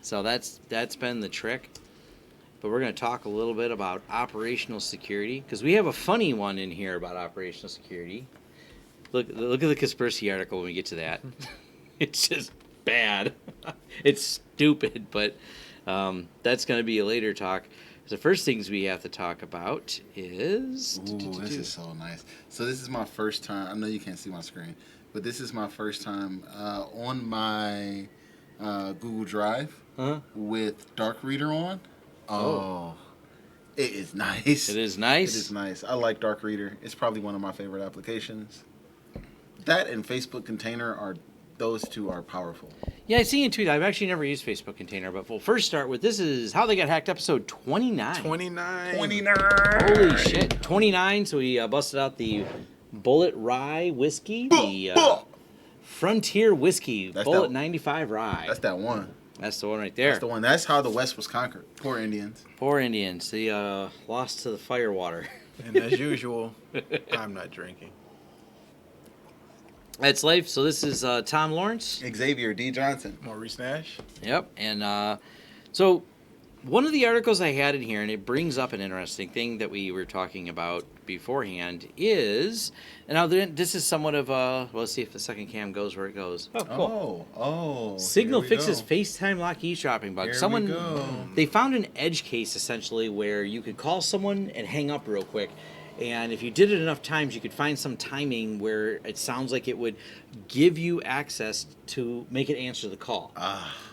So that's been the trick. But we're going to talk a little bit about operational security because we have a funny one in here about operational security. Look at the conspiracy article when we get to that. It's just bad. It's stupid, but that's going to be a later talk. The first things we have to talk about is... Ooh, this is so nice. So this is my first time. I know you can't see my screen, but this is my first time on my Google Drive with Dark Reader on. Oh, it is nice. It is nice? It is nice. I like Dark Reader. It's probably one of my favorite applications. That and Facebook Container those two are powerful. Yeah, I see you tweet. I've actually never used Facebook Container, but we'll first start with this is How They Got Hacked episode 29. 29. Holy shit. 29. So we busted out the Bullet Rye whiskey, the Frontier whiskey, That's Bullet that, 95 Rye. That's that one. That's the one right there. That's the one. That's how the West was conquered. Poor Indians. Poor Indians. They lost to the firewater. And as usual, I'm not drinking. That's life. So this is Tom Lawrence. Xavier D. Johnson. Maurice Nash. Yep. And so one of the articles I had in here, and it brings up an interesting thing that we were talking about beforehand, is, and now this is somewhat of a, well, let's see if the second cam goes where it goes. Oh, cool. Oh. Signal fixes FaceTime lock eavesdropping bug. Here They found an edge case essentially where you could call someone and hang up real quick. And if you did it enough times, you could find some timing where it sounds like it would give you access to make it answer the call.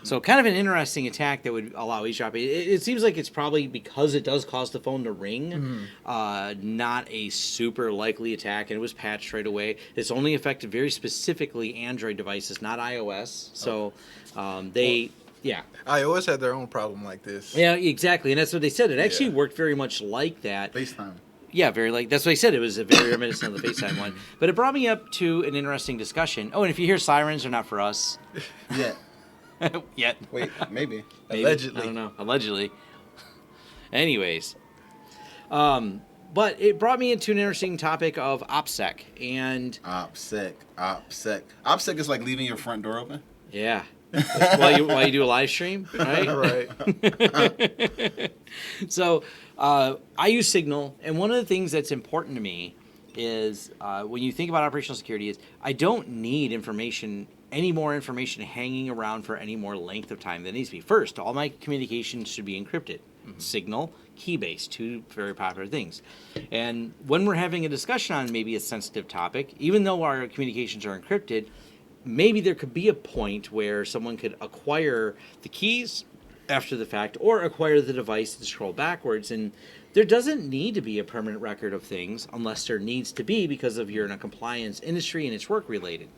So kind of an interesting attack that would allow eavesdropping. It seems like it's probably because it does cause the phone to ring, not a super likely attack, and it was patched right away. It's only affected very specifically Android devices, not iOS. So yeah. iOS had their own problem like this. Yeah, exactly. And that's what they said. It actually worked very much like that. FaceTime. Yeah, that's what I said. It was a very reminiscent of the FaceTime one. But it brought me up to an interesting discussion. Oh, and if you hear sirens, they're not for us. Yet. Wait, maybe. Allegedly. I don't know. Allegedly. Anyways. But it brought me into an interesting topic of OPSEC. And OPSEC. OPSEC is like leaving your front door open? Yeah. while you do a live stream, right? Right. So I use Signal, and one of the things that's important to me is when you think about operational security is I don't need any more information hanging around for any more length of time than needs to be. First, all my communications should be encrypted. Signal, key-based, two very popular things. And when we're having a discussion on maybe a sensitive topic, even though our communications are encrypted, maybe there could be a point where someone could acquire the keys after the fact or acquire the device and scroll backwards. And there doesn't need to be a permanent record of things unless there needs to be because of you're in a compliance industry and it's work related.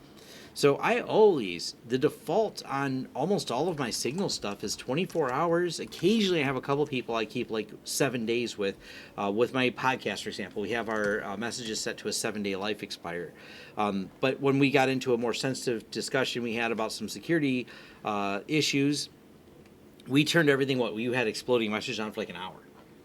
So the default on almost all of my Signal stuff is 24 hours. Occasionally I have a couple people I keep like 7 days with my podcast, for example. We have our messages set to a 7-day life expire. But when we got into a more sensitive discussion we had about some security issues, we turned everything, you had exploding messages on for like an hour.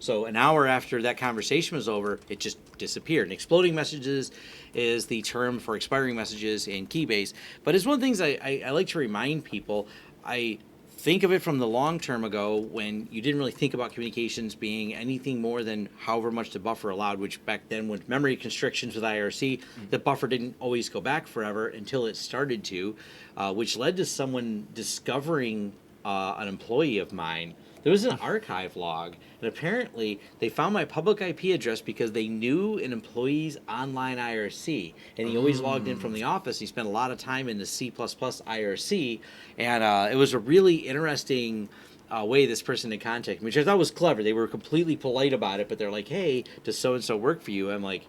So an hour after that conversation was over, it just disappeared. And exploding messages is the term for expiring messages in Keybase. But it's one of the things I like to remind people. I think of it from the long term ago when you didn't really think about communications being anything more than however much the buffer allowed, which back then with memory constrictions with IRC, the buffer didn't always go back forever until it started to, which led to someone discovering an employee of mine. There was an archive log, and apparently they found my public IP address because they knew an employee's online IRC, and he always logged in from the office. He spent a lot of time in the C++ IRC, and it was a really interesting way this person had contacted me, which I thought was clever. They were completely polite about it, but they're like, hey, does so-and-so work for you? I'm like,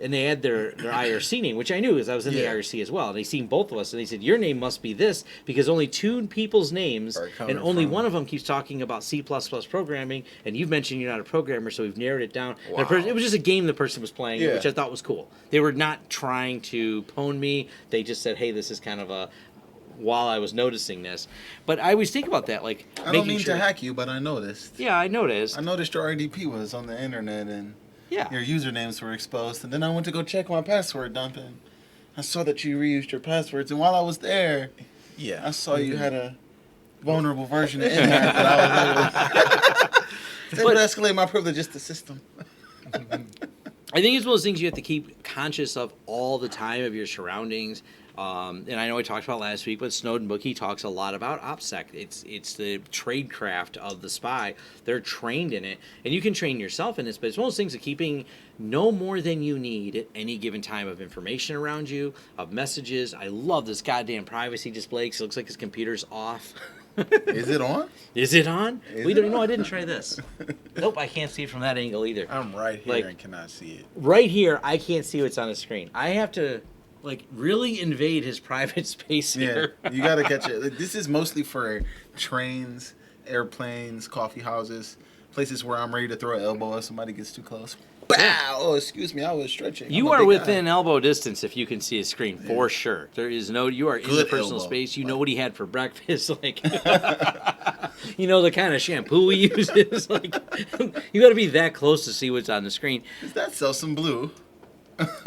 and they had their IRC name, which I knew because I was in the IRC as well. And they seen both of us, and they said, your name must be this because only two people's names, and only one of them keeps talking about C++ programming, and you've mentioned you're not a programmer, so we've narrowed it down. Wow. It was just a game the person was playing, which I thought was cool. They were not trying to pwn me. They just said, hey, this is kind of while I was noticing this. But I always think about that, like I don't mean to hack you, but I noticed. Yeah, I noticed. I noticed your RDP was on the internet, and yeah, your usernames were exposed, and then I went to go check my password dump, and I saw that you reused your passwords, and while I was there, I saw you had a vulnerable version in there that I was able to escalate my privileges to system. I think it's one of those things you have to keep conscious of all the time of your surroundings. And I know I talked about last week, but Snowden book, he talks a lot about OPSEC. It's the tradecraft of the spy. They're trained in it, and you can train yourself in this, but it's one of those things of keeping no more than you need at any given time of information around you, of messages. I love this goddamn privacy display because it looks like his computer's off. Is it on? Is it on? Is We it don't on? know. I didn't try this. Nope, I can't see it from that angle either. I'm right here Like- and cannot see it. Right here, I can't see what's on the screen. I have to really invade his private space Yeah, here. you gotta catch it. This is mostly for trains, airplanes, coffee houses, places where I'm ready to throw an elbow if somebody gets too close. Bow! Oh, excuse me, I was stretching. You I'm a are big within guy. elbow distance if you can see his screen, for sure. There is no, you are in the Good personal elbow. space. You know what he had for breakfast. Like, you know the kind of shampoo he uses. Like, you got to be that close to see what's on the screen. Is that Selsun Blue?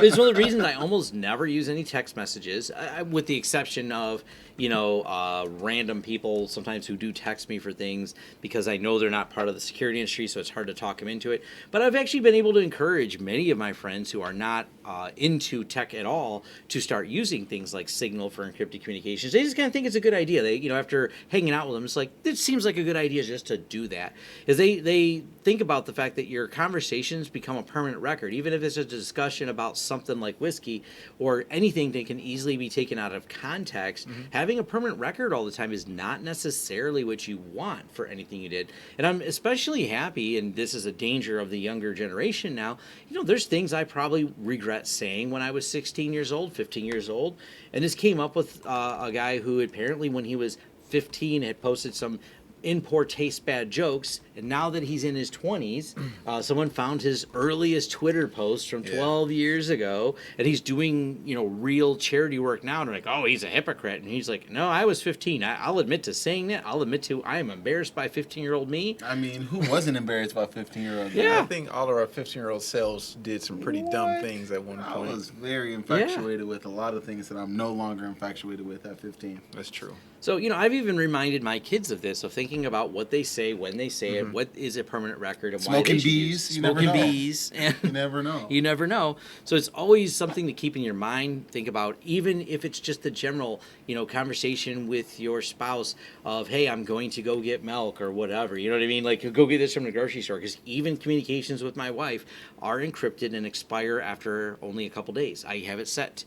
It's one of the reasons I almost never use any text messages, with the exception of, random people sometimes who do text me for things because I know they're not part of the security industry, so it's hard to talk them into it. But I've actually been able to encourage many of my friends who are not into tech at all to start using things like Signal for encrypted communications. They just kind of think it's a good idea. They, after hanging out with them, it's like, it seems like a good idea just to do that. Is they think about the fact that your conversations become a permanent record, even if it's a discussion about something like whiskey or anything that can easily be taken out of context. Having a permanent record all the time is not necessarily what you want for anything you did. And I'm especially happy, and this is a danger of the younger generation now, there's things I probably regret saying when I was 16 years old, 15 years old. And this came up with a guy who apparently when he was 15 had posted some in poor taste bad jokes, and now that he's in his 20s, someone found his earliest Twitter post from 12 years ago, and he's doing real charity work now, and they're like, oh, he's a hypocrite. And he's like, no, I was 15. I'll admit to saying that. I'll admit to I am embarrassed by 15-year-old me. I mean, who wasn't embarrassed by 15-year-old? Yeah. I think all of our 15-year-old selves did some pretty dumb things at one I point. was very infatuated with a lot of things that I'm no longer infatuated with at 15. That's true. So, I've even reminded my kids of this, of thinking about what they say, when they say it, what is a permanent record, and why Smoking they should use bees, you never smoking know. bees. And You never know. you never know. So it's always something to keep in your mind, think about, even if it's just the general, conversation with your spouse of, hey, I'm going to go get milk or whatever. You know what I mean? Like, go get this from the grocery store. Because even communications with my wife are encrypted and expire after only a couple days. I have it set.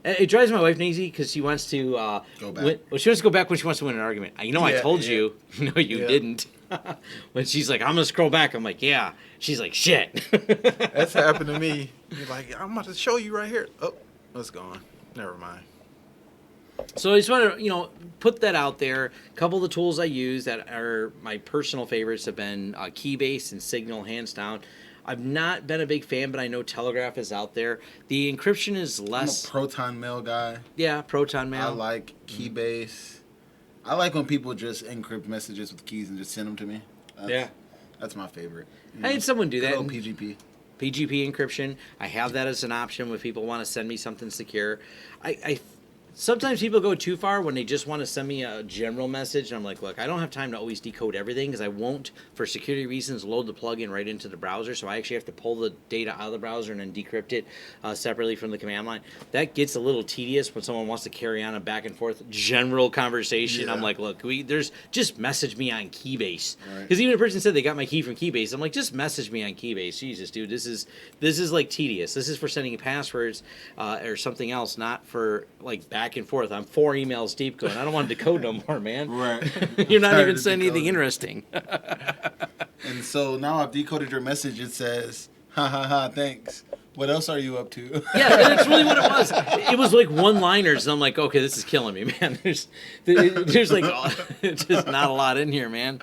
It drives my wife crazy because she wants to Go back. she wants to go back when she wants to win an argument. I told yeah. you. No, you Yeah. didn't. When she's like, I'm going to scroll back. I'm like, yeah. She's like, shit. That's happened to me. You're like, I'm about to show you right here. Oh, it's gone. Never mind. So I just want to, put that out there. A couple of the tools I use that are my personal favorites have been Keybase and Signal, hands down. I've not been a big fan, but I know Telegraph is out there. The encryption is I'm a less. Proton Mail guy. Yeah, Proton Mail. I like Keybase. I like when people just encrypt messages with keys and just send them to me. That's my favorite. I had someone do Good that. old PGP. PGP encryption. I have that as an option when people want to send me something secure. I sometimes people go too far when they just want to send me a general message. And I'm like, look, I don't have time to always decode everything because I won't, for security reasons, load the plugin right into the browser. So I actually have to pull the data out of the browser and then decrypt it separately from the command line. That gets a little tedious when someone wants to carry on a back and forth general conversation. Yeah. I'm like, look, just message me on Keybase. Right. Because even a person said they got my key from Keybase. I'm like, just message me on Keybase. Jesus, dude, this is like tedious. This is for sending passwords or something else, not for like back and forth. I'm 4 emails deep going, I don't want to decode no more, man. Right. You're not Tired even of saying anything decoding. interesting. And so now I've decoded your message. It says, ha ha ha, thanks. What else are you up to? Yeah, and that's really what it was. It was like one-liners, and I'm like, okay, this is killing me, man. There's like just not a lot in here, man.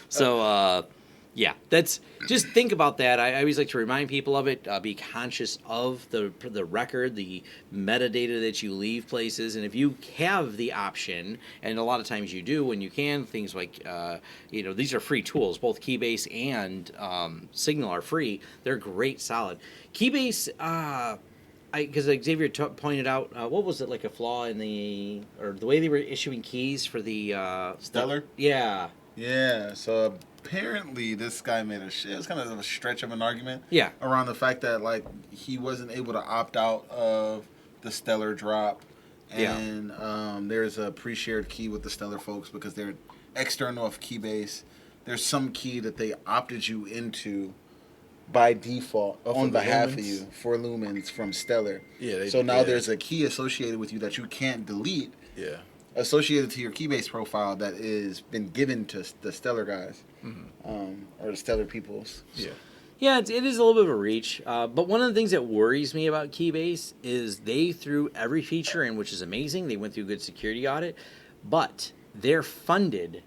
So, yeah, that's just think about that. I always like to remind people of it. Be conscious of the record, the metadata that you leave places, and if you have the option, and a lot of times you do when you can, things like these are free tools. Both Keybase and Signal are free. They're great, solid. Keybase. I because Xavier pointed out, what was it, like a flaw in the way they were issuing keys for the Stellar? Yeah. Yeah, so apparently this guy made it was kind of a stretch of an argument. Yeah. Around the fact that like he wasn't able to opt out of the Stellar drop, and there's a pre-shared key with the Stellar folks because they're external of Keybase. There's some key that they opted you into by default on behalf of you for lumens from Stellar. Yeah. So now there's a key associated with you that you can't delete. Yeah. Associated to your Keybase profile that is been given to the Stellar guys, or the Stellar peoples. Yeah. Yeah, it is a little bit of a reach. But one of the things that worries me about Keybase is they threw every feature in, which is amazing. They went through a good security audit, but they're funded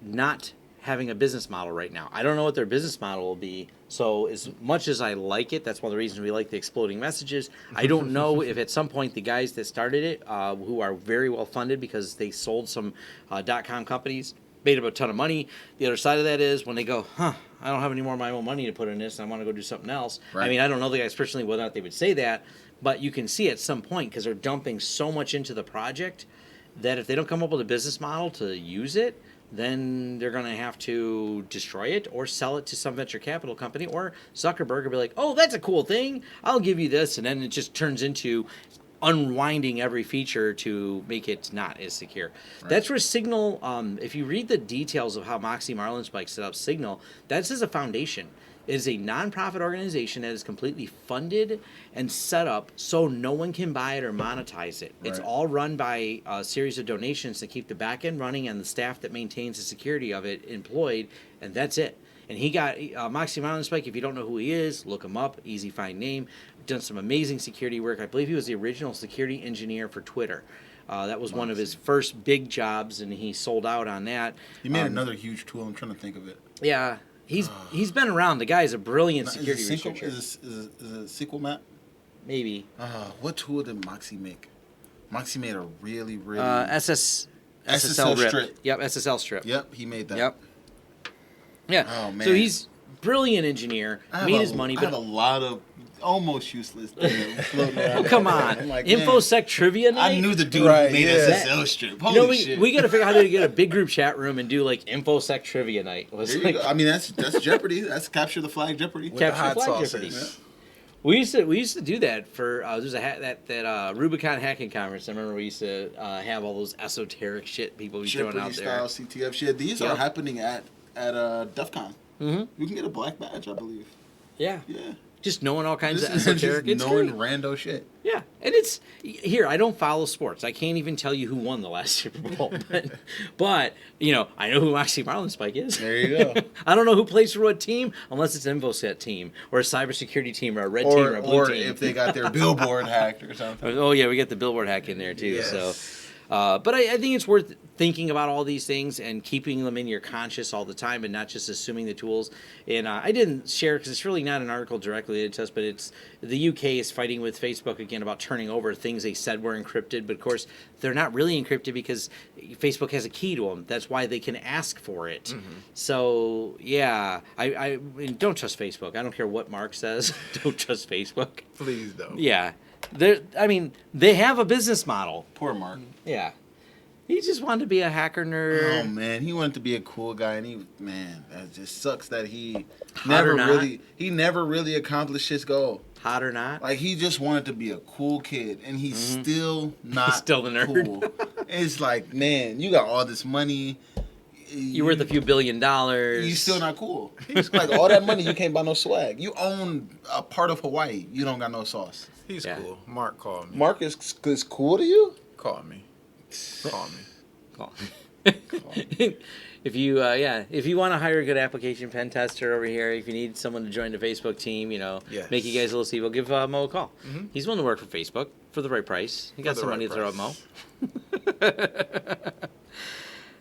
not having a business model right now. I don't know what their business model will be. So as much as I like it, that's one of the reasons we like the exploding messages. I don't know if at some point the guys that started it, who are very well funded because they sold some .com companies, made up a ton of money. The other side of that is when they go, I don't have any more of my own money to put in this, and I want to go do something else. Right. I mean, I don't know the guys personally whether or not they would say that, but you can see at some point, because they're dumping so much into the project, that if they don't come up with a business model to use it, then they're going to have to destroy it or sell it to some venture capital company, or Zuckerberg will be like, oh, that's a cool thing, I'll give you this, and then it just turns into unwinding every feature to make it not as secure. Right. That's where Signal, if you read the details of how Moxie Marlinspike set up Signal, that's as a foundation. It is a nonprofit organization that is completely funded and set up so no one can buy it or monetize it. Right. It's all run by a series of donations to keep the back end running and the staff that maintains the security of it employed, and that's it. And he got Moxie Marlinspike. If you don't know who he is, look him up. Easy find name. Done some amazing security work. I believe he was the original security engineer for Twitter. That was one of his first big jobs, and he sold out on that. He made another huge tool. I'm trying to think of it. Yeah. He's been around. The guy is a brilliant security researcher. Is it SQL map? Maybe. What tool did Moxie make? Moxie made a really SSL strip. Yep, SSL strip. Yep, he made that. Yep. Yeah. Oh man. So he's brilliant engineer. Made his money. I have a lot of almost useless things floating around. Oh, come on. Like, InfoSec trivia night? I knew the dude who made SSL strip. Holy shit. We got to figure out how to get a big group chat room and do like InfoSec trivia night. I mean, that's Jeopardy. That's Capture the Flag Jeopardy. Capture the Flag Jeopardy. Yeah. We used to do that for there's that Rubicon hacking conference. I remember we used to have all those esoteric shit people be throwing out there. Jeopardy style CTF shit. These are happening at DEF CON. Mm-hmm. You can get a black badge, I believe. Yeah. Yeah. Just knowing all kinds of esoteric. Just knowing rando shit. Yeah. And it's here, I don't follow sports. I can't even tell you who won the last Super Bowl. but I know who Moxie Marlinspike is. There you go. I don't know who plays for what team unless it's an InfoSec team or a cybersecurity team or a red team or a blue team. Or if they got their Billboard hacked or something. Oh yeah, we got the Billboard hack in there too. Yes. So but I think it's worth thinking about all these things and keeping them in your conscious all the time and not just assuming the tools. And I didn't share because it's really not an article directly to us, but it's the UK is fighting with Facebook again about turning over things they said were encrypted. But of course, they're not really encrypted because Facebook has a key to them. That's why they can ask for it. Mm-hmm. So, yeah, I don't trust Facebook. I don't care what Mark says. Don't trust Facebook. Please don't. Yeah. They have a business model. Poor Mark. Yeah. He just wanted to be a hacker nerd. Oh man, he wanted to be a cool guy, and that just sucks that he never really accomplished his goal. Hot or not? Like he just wanted to be a cool kid, and he's still not. He's still the nerd. Cool. It's like, man, you got all this money. You're worth a few $1 billion. You're still not cool. He's like, all that money, you can't buy no swag. You own a part of Hawaii. You don't got no sauce. He's cool. Mark called me. Mark is cool to you? Call me. If you want to hire a good application pen tester over here, if you need someone to join the Facebook team, make you guys a little see, we'll give Mo a call. Mm-hmm. He's willing to work for Facebook for the right price. He got some money to throw at Mo.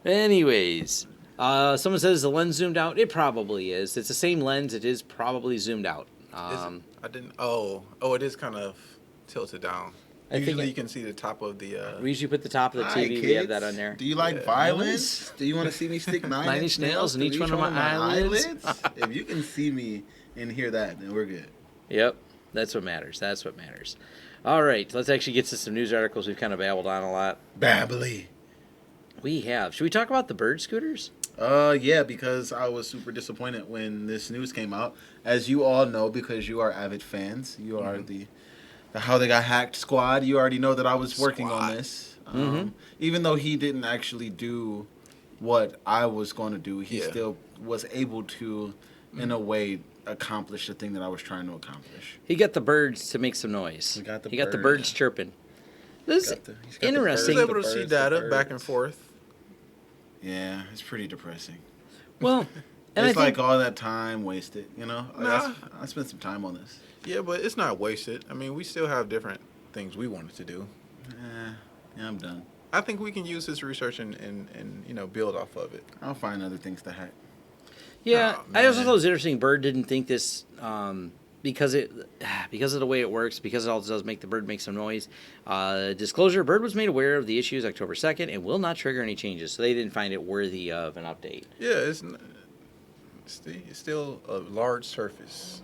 Anyways, someone says the lens zoomed out. It probably is. It's the same lens. It is probably zoomed out. I didn't. Oh, it is kind of tilted down. Usually you can see the top of the... We usually put the top of the TV. We have that on there. Do you like violence? Do you want to see me stick 9-inch nails in each one of my eyelids? If you can see me and hear that, then we're good. Yep. That's what matters. All right, let's actually get to some news articles. We've kind of babbled on a lot. Babbly. We have. Should we talk about the bird scooters? Yeah, because I was super disappointed when this news came out. As you all know, because you are avid fans, you are the How They Got Hacked squad. You already know that I was working on this. Even though he didn't actually do what I was going to do, he still was able to, in a way, accomplish the thing that I was trying to accomplish. He got the birds to make some noise. He got the birds chirping. This is interesting. He was able to see data back and forth. Yeah, it's pretty depressing. Well, and it's like all that time wasted, you know? Nah. I spent some time on this. Yeah, but it's not wasted. I mean, we still have different things we wanted to do. Yeah, I'm done. I think we can use his research and build off of it. I'll find other things to hack. Yeah, Oh, I also man. thought it was interesting. Bird didn't think this because of the way it works, because it also does make the bird make some noise. Disclosure: Bird was made aware of the issues October 2nd and will not trigger any changes. So they didn't find it worthy of an update. Yeah, it's still a large surface.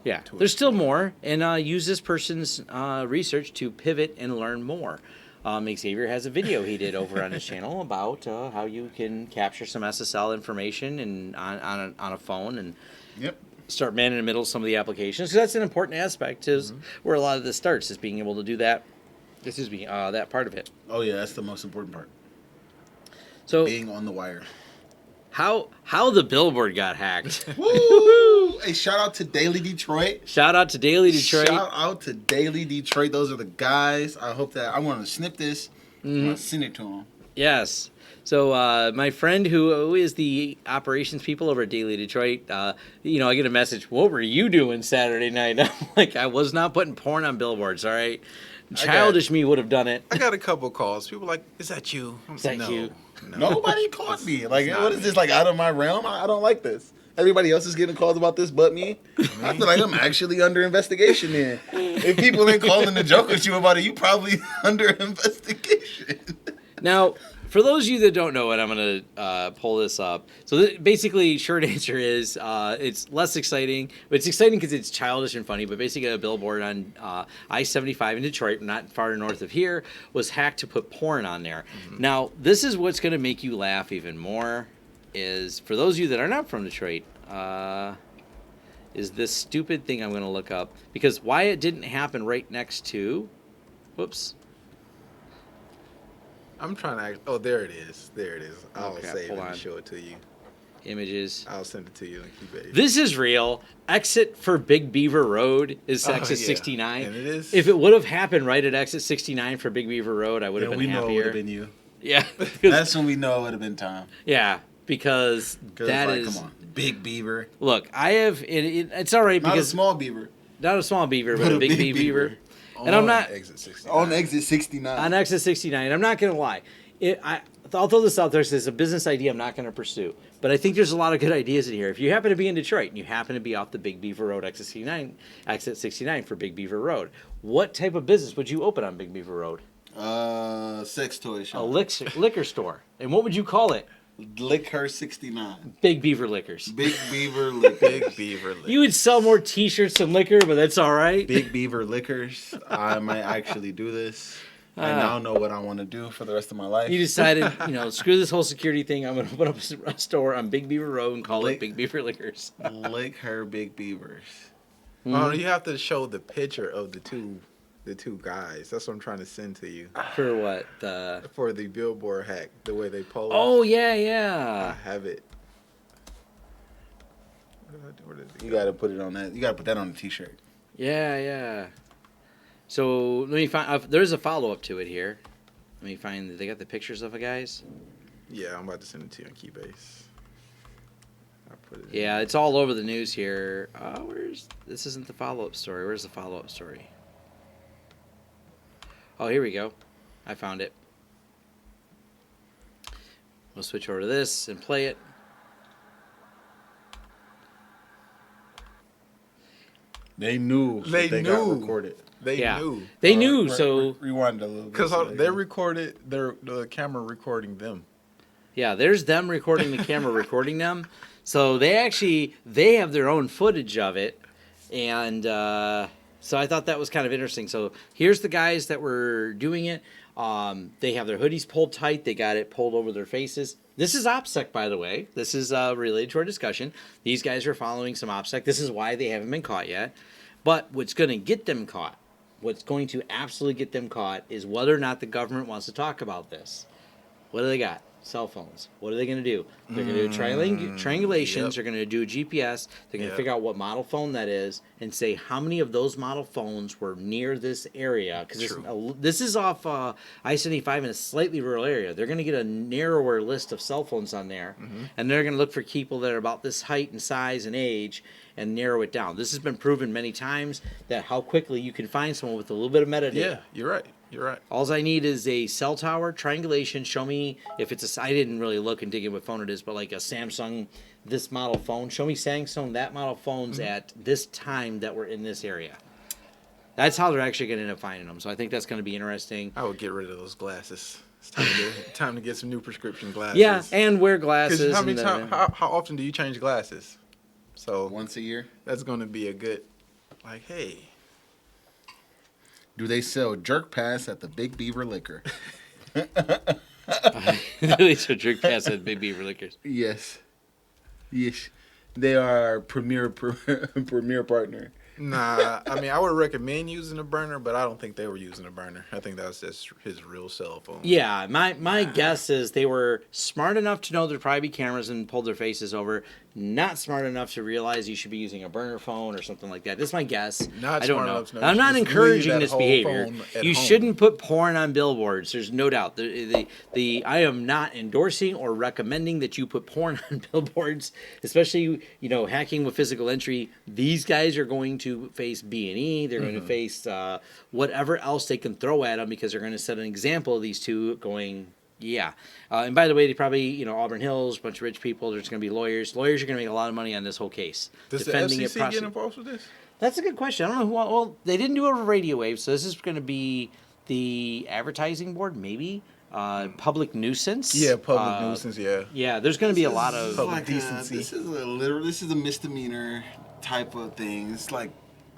Yeah, there's still more, and use this person's research to pivot and learn more. Xavier has a video he did over on his channel about how you can capture some SSL information and on a phone and start man in the middle of some of the applications. Because that's an important aspect, is where a lot of this starts, is being able to do that. That part of it. Oh yeah, that's the most important part. So Being on the wire. how the Billboard got hacked. Woo! Hey, shout out to Daily Detroit. Shout out to Daily Detroit. Shout out to Daily Detroit. Those are the guys. I hope that I want to snip this. I'm gonna send it to them. Yes. So my friend who is the operations people over at Daily Detroit, I get a message, what were you doing Saturday night? I'm like, I was not putting porn on billboards, all right? Childish me would have done it. I got a couple calls. People like, is that you? Is that you? No. Nobody called me. Like, not what is this, like, out of my realm? I don't like this. Everybody else is getting calls about this but me. I feel like I'm actually under investigation then. If people ain't calling to joke with you about it, you probably under investigation. Now, for those of you that don't know it, I'm going to pull this up. So basically, short answer is it's less exciting. But it's exciting because it's childish and funny. But basically, a billboard on I-75 in Detroit, not far north of here, was hacked to put porn on there. Now, this is what's going to make you laugh even more. Is for those of you that are not from Detroit, is this stupid thing I'm going to look up. Because why it didn't happen right next to... Whoops. I'm trying to. Oh, there it is. There it is. I'll Okay, save it hold on. and show it to you. Images. I'll send it to you and keep it. This is real. Exit for Big Beaver Road is Oh, exit yeah. 69. And it is. If it would have happened right at exit 69 for Big Beaver Road, I would have been we know it would happier. have been you. Yeah. That's when we know it would have been time. Yeah, because that like, is... come on, big beaver. Look, I have... It's all right Not because... a small beaver. Not a small beaver, but a big beaver. And I'm not... Exit 69. On exit 69. On exit 69. I'm not going to lie. I'll throw this out there. So it's a business idea I'm not going to pursue. But I think there's a lot of good ideas in here. If you happen to be in Detroit and you happen to be off the Big Beaver Road, exit 69 for Big Beaver Road, what type of business would you open on Big Beaver Road? Sex toy A shop. liquor store. And what would you call it? Liquor 69. Big Beaver Liquors. Big Beaver Liquors. Big Beaver. You would sell more T-shirts than liquor, but that's all right. Big Beaver Liquors. I might actually do this. I now know what I want to do for the rest of my life. You decided, screw this whole security thing. I'm going to open up a store on Big Beaver Road and call it Big Beaver Liquors. Lick her Big Beavers. Oh, you have to show the picture of the two guys. That's what I'm trying to send to you. For what? For the Billboard hack, the way they pose. Oh, I yeah. have it. Where did it You go? got to put it on that. You got to put that on a t-shirt. Yeah. So let me find. There's a follow up to it here. Let me find. They got the pictures of the guys. Yeah, I'm about to send it to you on Keybase. I put it. Yeah, it's all over the news here. This isn't the follow up story. Where's the follow up story? Oh, here we go. I found it. We'll switch over to this and play it. They knew. They Got knew. recorded. They Yeah. knew. They knew, so... Rewind a little bit. Because so they recorded the camera recording them. Yeah, there's them recording the camera recording them. So they have their own footage of it. And So I thought that was kind of interesting. So here's the guys that were doing it. They have their hoodies pulled tight. They got it pulled over their faces. This is OPSEC, by the way. This is related to our discussion. These guys are following some OPSEC. This is why they haven't been caught yet. But what's going to get them caught, what's going to absolutely get them caught, is whether or not the government wants to talk about this. What do they got? Cell phones. What are they going to do? They're going to do triangulations. Yep. They're going to do a GPS. They're going to Yep. figure out what model phone that is and say how many of those model phones were near this area. Because this is off I-75 in a slightly rural area. They're going to get a narrower list of cell phones on there. And they're going to look for people that are about this height and size and age and narrow it down. This has been proven many times that how quickly you can find someone with a little bit of metadata. Yeah, you're right. You're right. All I need is a cell tower, triangulation, show me if it's I didn't really look and dig in what phone it is, but like a Samsung, this model phone. Show me Samsung, that model phones at this time that were in this area. That's how they're actually going to end up finding them. So I think that's going to be interesting. I would get rid of those glasses. It's time to get some new prescription glasses. Yeah, and wear glasses. How often do you change glasses? So Once a year. that's going to be a good, like, hey. Do they sell jerk pass at the Big Beaver Liquor? They should drink past that Big Beaver Liquors. Yes. Yes. They are our premier partner. Nah, I mean, I would recommend using a burner, but I don't think they were using a burner. I think that was just his real cell phone. Yeah, my guess is they were smart enough to know there'd probably be cameras and pulled their faces over. Not smart enough to realize you should be using a burner phone or something like that. That's my guess. Not I don't smart know. enough to know I'm you not should just encouraging leave that this whole behavior. phone at You home. shouldn't put porn on billboards. There's no doubt. I am not endorsing or recommending that you put porn on billboards, especially hacking with physical entry. These guys are going to face B&E. They're going to face whatever else they can throw at them because they're going to set an example of these two going. Yeah. And by the way, they probably, Auburn Hills, a bunch of rich people. There's going to be lawyers. Lawyers are going to make a lot of money on this whole case. Does the FCC get involved with this? That's a good question. I don't know who. Well, they didn't do it over radio waves, so this is going to be the advertising board, maybe. Public nuisance. Yeah, public nuisance, yeah. Yeah, there's going to be a lot of Public decency. This is a misdemeanor type of thing. It's like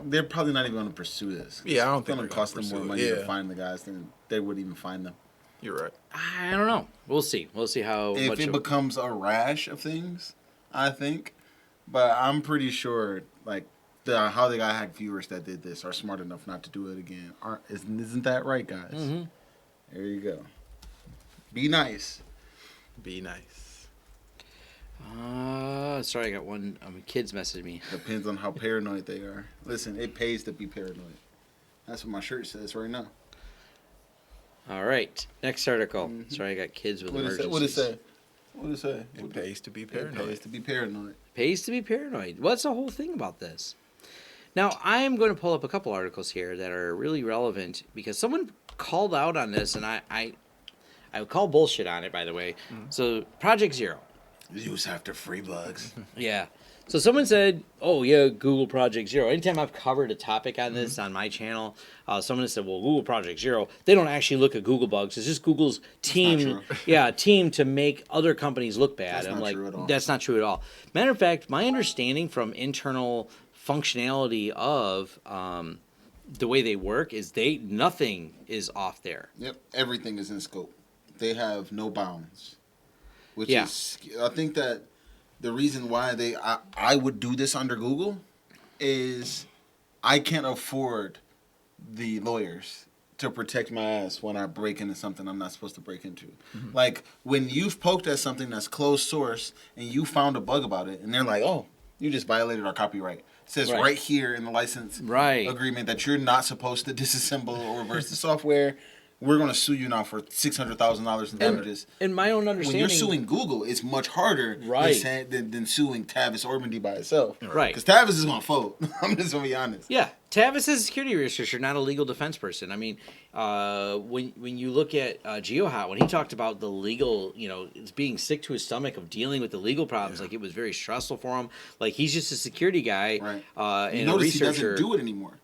they're probably not even going to pursue this. Yeah, I don't think it's going to they're cost gonna them more pursue money it. to Yeah. find the guys than they would even find them. You're right. I don't know. We'll see. We'll see how If much it becomes a rash of things, I think. But I'm pretty sure, like, how they got hack viewers that did this are smart enough not to do it again. Isn't that right, guys? Mm-hmm. There you go. Be nice. Be nice. Sorry, I got one. Kids messaged me. Depends on how paranoid they are. Listen, it pays to be paranoid. That's what my shirt says right now. All right. Next article. Sorry, I got kids with emergencies. What it say? What it say? It pays to be paranoid. It pays to be paranoid. Pays to be paranoid. What's the whole thing about this? Now, I am going to pull up a couple articles here that are really relevant because someone called out on this, and I would call bullshit on it, by the way. So, Project Zero. Use after free bugs. Yeah. So someone said, "Oh yeah, Google Project Zero." Anytime I've covered a topic on this on my channel, someone said, "Well, Google Project Zero, they don't actually look at Google bugs. It's just Google's team, team to make other companies look bad." That's I'm not like, true at all. "That's not true at all." Matter of fact, my understanding from internal functionality of the way they work is nothing is off there. Yep, everything is in scope. They have no bounds. Which Yeah. is, I think that the reason why I would do this under Google is I can't afford the lawyers to protect my ass when I break into something I'm not supposed to break into. Like, when you've poked at something that's closed source and you found a bug about it, and they're like, "Oh, you just violated our copyright." It says Right. right here in the license agreement that you're not supposed to disassemble or reverse the software. We're going to sue you now for $600,000 in damages. In my own When understanding, you're suing Google, it's much harder than suing Tavis Ormandy by itself. Right. Because Tavis is going to fold. I'm just going to be honest. Yeah, Tavis is a security researcher, not a legal defense person. I mean, when you look at GeoHot, when he talked about the legal, it's being sick to his stomach of dealing with the legal problems, like it was very stressful for him. Like he's just a security guy Right. and You a notice he researcher. doesn't do it anymore.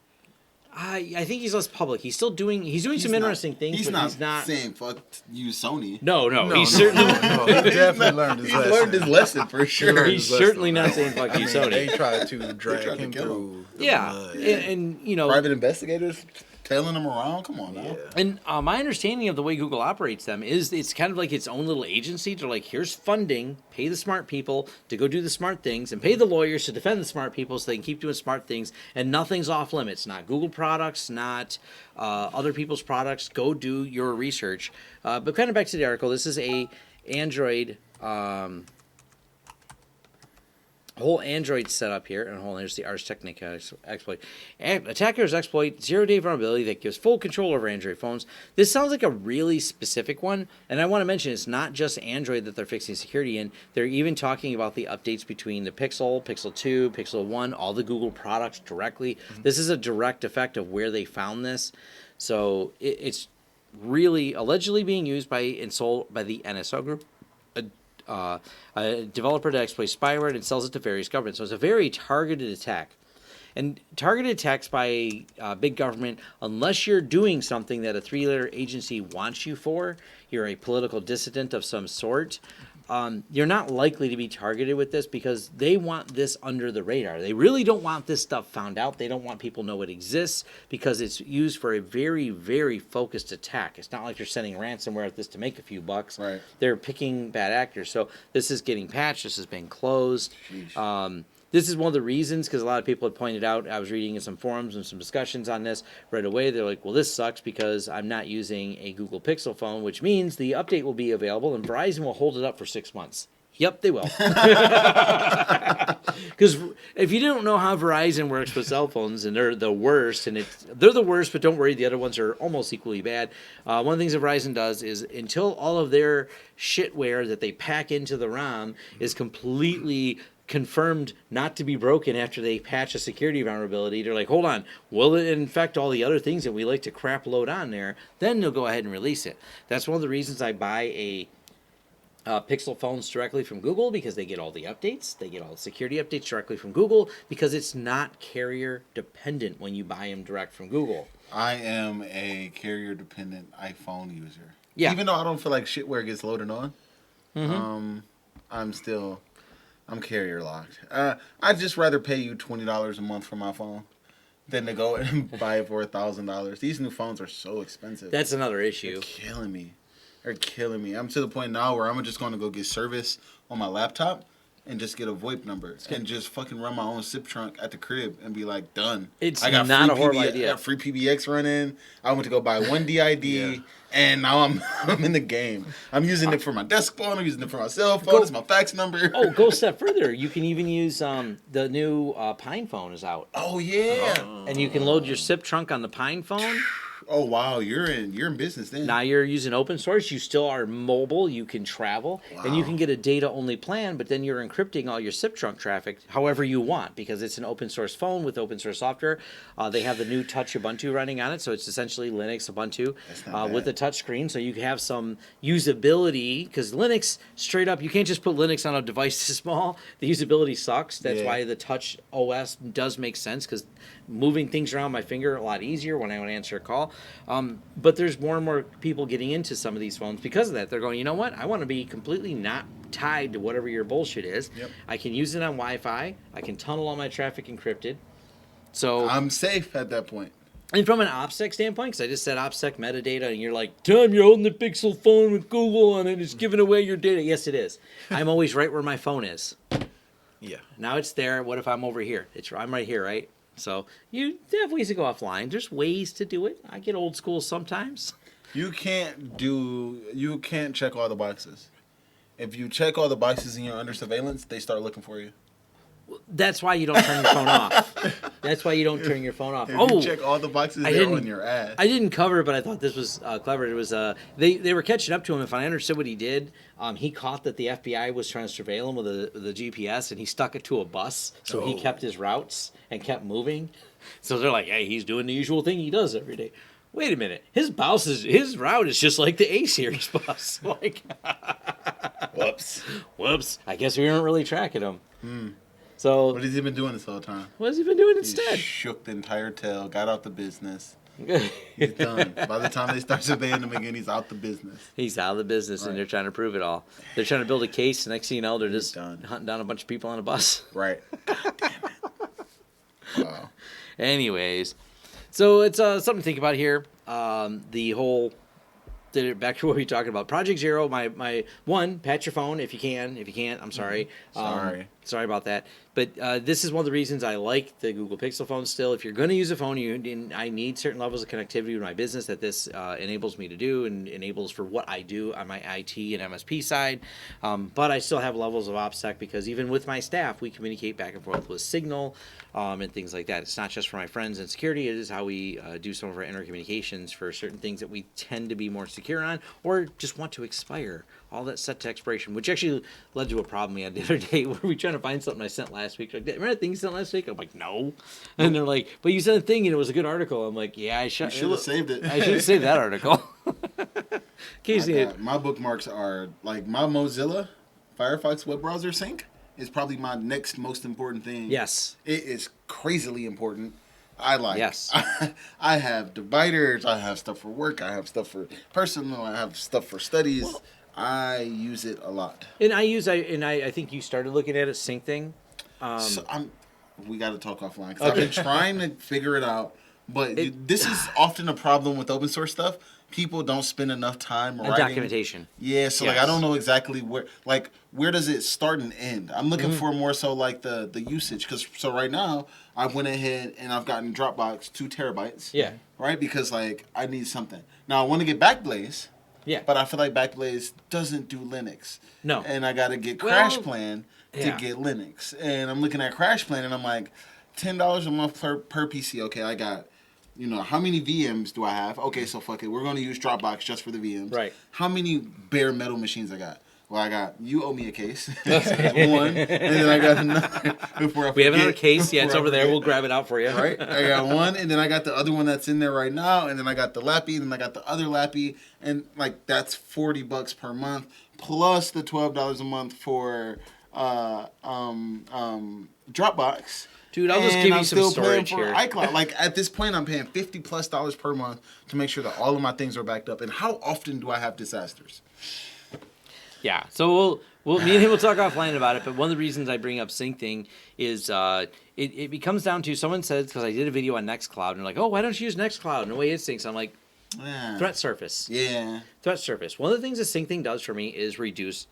I think he's less public. He's doing some interesting things, He's but not he's not saying fuck you, Sony. No, he's certainly no, he definitely learned his He's lesson. learned his lesson for sure. he's certainly not saying fuck you, Sony. They tried to drag tried to him kill through the Yeah, mud. and you know, Private investigators tailing him around. Come on now. Yeah. and my understanding of the way Google operates them is it's kind of like its own little agency. They're like, here's funding, pay the smart people to go do the smart things, and pay the lawyers to defend the smart people so they can keep doing smart things, and nothing's off limits. Not Google products, not other people's products. Go do your research. But kind of back to the article, this is a Android. Whole Android setup here, and here's the Ars Technica exploit. Attackers exploit zero-day vulnerability that gives full control over Android phones. This sounds like a really specific one, and I want to mention it's not just Android that they're fixing security in. They're even talking about the updates between the Pixel, Pixel 2, Pixel 1, all the Google products directly. Mm-hmm. This is a direct effect of where they found this. So it's really allegedly being used by and sold by the NSO group. A developer to exploit spyware and sells it to various governments. So it's a very targeted attack. And targeted attacks by big government, unless you're doing something that a three-letter agency wants you for, you're a political dissident of some sort, you're not likely to be targeted with this because they want this under the radar. They really don't want this stuff found out. They don't want people to know it exists because it's used for a very, very focused attack. It's not like they're sending ransomware at this to make a few bucks. Right. They're picking bad actors. So this is getting patched. This has been closed. This is one of the reasons, because a lot of people had pointed out, I was reading in some forums and some discussions on this right away. They're like, well, this sucks because I'm not using a Google Pixel phone, which means the update will be available and Verizon will hold it up for 6 months. Yep, they will. Because if you don't know how Verizon works with cell phones, and they're the worst, and they're the worst, but don't worry, the other ones are almost equally bad. One of the things that Verizon does is until all of their shitware that they pack into the ROM is completely confirmed not to be broken after they patch a security vulnerability, they're like, hold on, will it infect all the other things that we like to crap load on there? Then they'll go ahead and release it. That's one of the reasons I buy a Pixel phones directly from Google, because they get all the updates. They get all the security updates directly from Google because it's not carrier dependent when you buy them direct from Google. I am a carrier dependent iPhone user. Yeah. Even though I don't feel like shitware gets loaded on, I'm carrier locked. I'd just rather pay you $20 a month for my phone than to go and buy it for $1,000. These new phones are so expensive. That's another issue. They're killing me. They're killing me. I'm to the point now where I'm just going to go get service on my laptop and just get a VoIP number and just fucking run my own SIP trunk at the crib and be like, done. It's I got not free a horrible PBX, idea. I got free PBX running. I went to go buy one DID, and now I'm in the game. I'm using it for my desk phone. I'm using it for my cell phone. It's my fax number. Go a step further. You can even use the new Pine phone is out. Oh yeah. And you can load your SIP trunk on the Pine phone. Oh wow, you're in business then. Now you're using open source. You still are mobile. You can travel, and you can get a data-only plan. But then you're encrypting all your SIP trunk traffic however you want, because it's an open source phone with open source software. They have the new Touch Ubuntu running on it, so it's essentially Linux Ubuntu with a touch screen. So you have some usability, because Linux, straight up, you can't just put Linux on a device this small. The usability sucks. That's why the Touch OS does make sense, because moving things around my finger a lot easier when I want to answer a call. But there's more and more people getting into some of these phones because of that. They're going, you know what? I want to be completely not tied to whatever your bullshit is. Yep. I can use it on Wi-Fi. I can tunnel all my traffic encrypted. So I'm safe at that point. And from an OPSEC standpoint, because I just said OPSEC metadata, and you're like, Tom, you're holding the Pixel phone with Google on it. It's giving away your data. Yes, it is. I'm always right where my phone is. Yeah. Now it's there. What if I'm over here? I'm right here, right? So you have ways to go offline. There's ways to do it. I get old school sometimes. You can't check all the boxes. If you check all the boxes and you're under surveillance, they start looking for you. That's why you don't turn your phone off. That's why you don't turn your phone off. If you check all the boxes, they're on your ass. I didn't cover it, but I thought this was clever. It was they were catching up to him. If I understood what he did, he caught that the FBI was trying to surveil him with the GPS, and he stuck it to a bus, so he kept his routes and kept moving. So they're like, hey, he's doing the usual thing he does every day. Wait a minute, his route is just like the A series bus. Like, Whoops. I guess we weren't really tracking him. So What has he been doing this whole time? what has he been doing He instead? shook the entire tail, got out the business. He's done. By the time they start surveying him again, he's out the business. He's out of the business, Right. and they're trying to prove it all. They're trying to build a case. Next thing you know, they're just done. hunting down a bunch of people on a bus. Right. God damn it. Wow. Anyways, so it's something to think about here. The whole back to what we were talking about. Project Zero. My one, patch your phone if you can. If you can't, I'm sorry. Sorry. Sorry about that. But this is one of the reasons I like the Google Pixel phone still. If you're going to use a phone, I need certain levels of connectivity with my business that this enables me to do and enables for what I do on my IT and MSP side. But I still have levels of OPSEC because even with my staff, we communicate back and forth with Signal and things like that. It's not just for my friends in security. It is how we do some of our intercommunications for certain things that we tend to be more secure on or just want to expire. All that set to expiration, which actually led to a problem we had the other day where we trying to find something I sent last week. Like, remember that thing you sent last week? I'm like, no. And they're like, but you sent a thing and it was a good article. I'm like, yeah, I should have saved it. I should have saved that article. Casey, My bookmarks are like my Mozilla Firefox web browser sync is probably my next most important thing. yes. It is crazily important. I like. Yes. I have dividers. I have stuff for work. I have stuff for personal. I have stuff for studies. Well, I use it a lot. And I think you started looking at a sync thing. So we got to talk offline because I've been trying to figure it out. But this is often a problem with open source stuff. People don't spend enough time writing documentation. Yeah, so like I don't know exactly where does it start and end. I'm looking for more so like the usage because so right now I went ahead and I've gotten Dropbox 2 terabytes. Yeah. Right, because like I need something. Now I want to get Backblaze. Yeah. But I feel like Backblaze doesn't do Linux. No. And I got to get CrashPlan to get Linux. And I'm looking at CrashPlan and I'm like, $10 a month per PC. Okay, I got, how many VMs do I have? Okay, so fuck it. We're going to use Dropbox just for the VMs. Right. How many bare metal machines I got? Well, you owe me a case. One. And then I got another. We have another case. Yeah, it's over there. We'll grab it out for you. Right? I got one, and then I got the other one that's in there right now, and then I got the Lappy, and then I got the other Lappy, and like that's $40 per month, plus the $12 a month for Dropbox. Dude, I'll just give you some storage for here. iCloud. Like at this point, I'm paying $50+ per month to make sure that all of my things are backed up. And how often do I have disasters? Yeah, so me and him will talk offline about it. But one of the reasons I bring up sync thing is it comes down to someone says because I did a video on Nextcloud and they're like, oh, why don't you use Nextcloud and the way it syncs? I'm like, threat surface. Yeah. Threat surface. One of the things a sync thing does for me is reduce